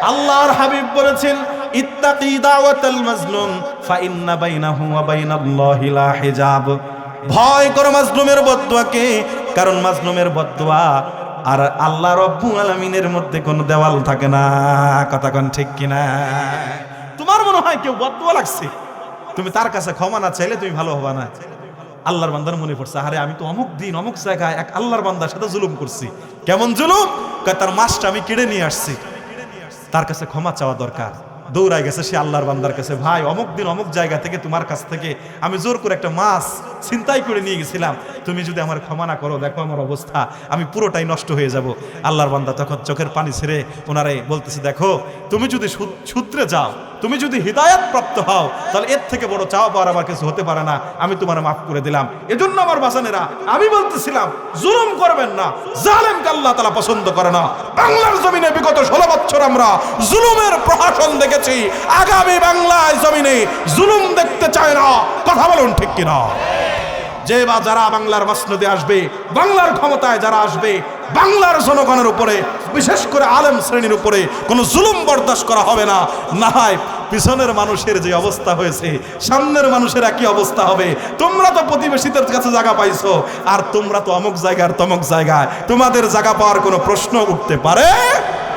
আল্লাহর হাবিব বলেছেন, ইত্তাকি দাওয়াতাল মাজলুম ফা ইন্না বাইনাহু ওয়া বাইনাল্লাহি লা হিজাব। ভয় করো মাজলুমের বদদোয়াকে, কারণ মাজলুমের বদদোয়া আর আল্লাহ রাব্বুল আলামিনের মধ্যে কোনো দেওয়াল থাকে না। কথা কোন ঠিক কিনা? তোমার মনে হয় কেউ বদদোয়া লাগছে, তুমি তার কাছে ক্ষমা না চাইলে তুমি ভালো হবে না। আল্লাহর বান্দার মনে পড়ছে, আরে আমি তো অমুক দিন অমুক জায়গায় এক আল্লাহর বান্দার সাথে জুলুম করছি। কেমন জুলুম? তার মাছটা আমি কেড়ে নিয়ে আসছি, তার কাছে ক্ষমা চাওয়া দরকার। দৌড়ায় গেছে সে আল্লাহর বান্দার কাছে, ভাই অমুক দিন অমুক জায়গা থেকে তোমার কাছ থেকে আমি জোর করে একটা মাছ ছিনতাই করে নিয়ে গেছিলাম, তুমি যদি আমার ক্ষমা না করো, দেখো আমার অবস্থা, আমি পুরোটাই নষ্ট হয়ে যাব। আল্লাহর বান্দা তখন চোখের পানি ছেড়ে ওনারে বলতেছে, দেখো তুমি যদি সূত্রে যাও, তুমি যদি হিদায়াত প্রাপ্ত হও, তাহলে এর থেকে বড় চাওয়া পাওয়ার আমার কিছু হতে পারে না, আমি তোমার মাফ করে দিলাম। এজন্য আমার বাসানেরা আমি বলতেছিলাম, জুলুম করবেন না, জালেমকে আল্লাহ তাআলা পছন্দ করে না। বাংলার জমিনে বিগত 16 বছর আমরা জুলুমের প্রহসন দেখেছি, আগামী বাংলার জমিনে জুলুম দেখতে চায় না। কথা বলুন ঠিক কিনা? যে বা যারা বাংলার মসনদে আসবে, বাংলার ক্ষমতায় যারা আসবে, বাংলার জনগণের উপরে, বিশেষ করে আলেম শ্রেণীর উপরে কোনো জুলুম বরদাস্ত করা হবে না। না হয় পিছনের মানুষের যে অবস্থা হয়েছে, সামনের মানুষের একই অবস্থা হবে। তোমরা তো প্রতিবেশীদের কাছে জায়গা পাইছো, আর তোমরা তো অমুক জায়গার তমুক জায়গায়, তোমাদের জায়গা পাওয়ার কোনো প্রশ্ন উঠতে পারে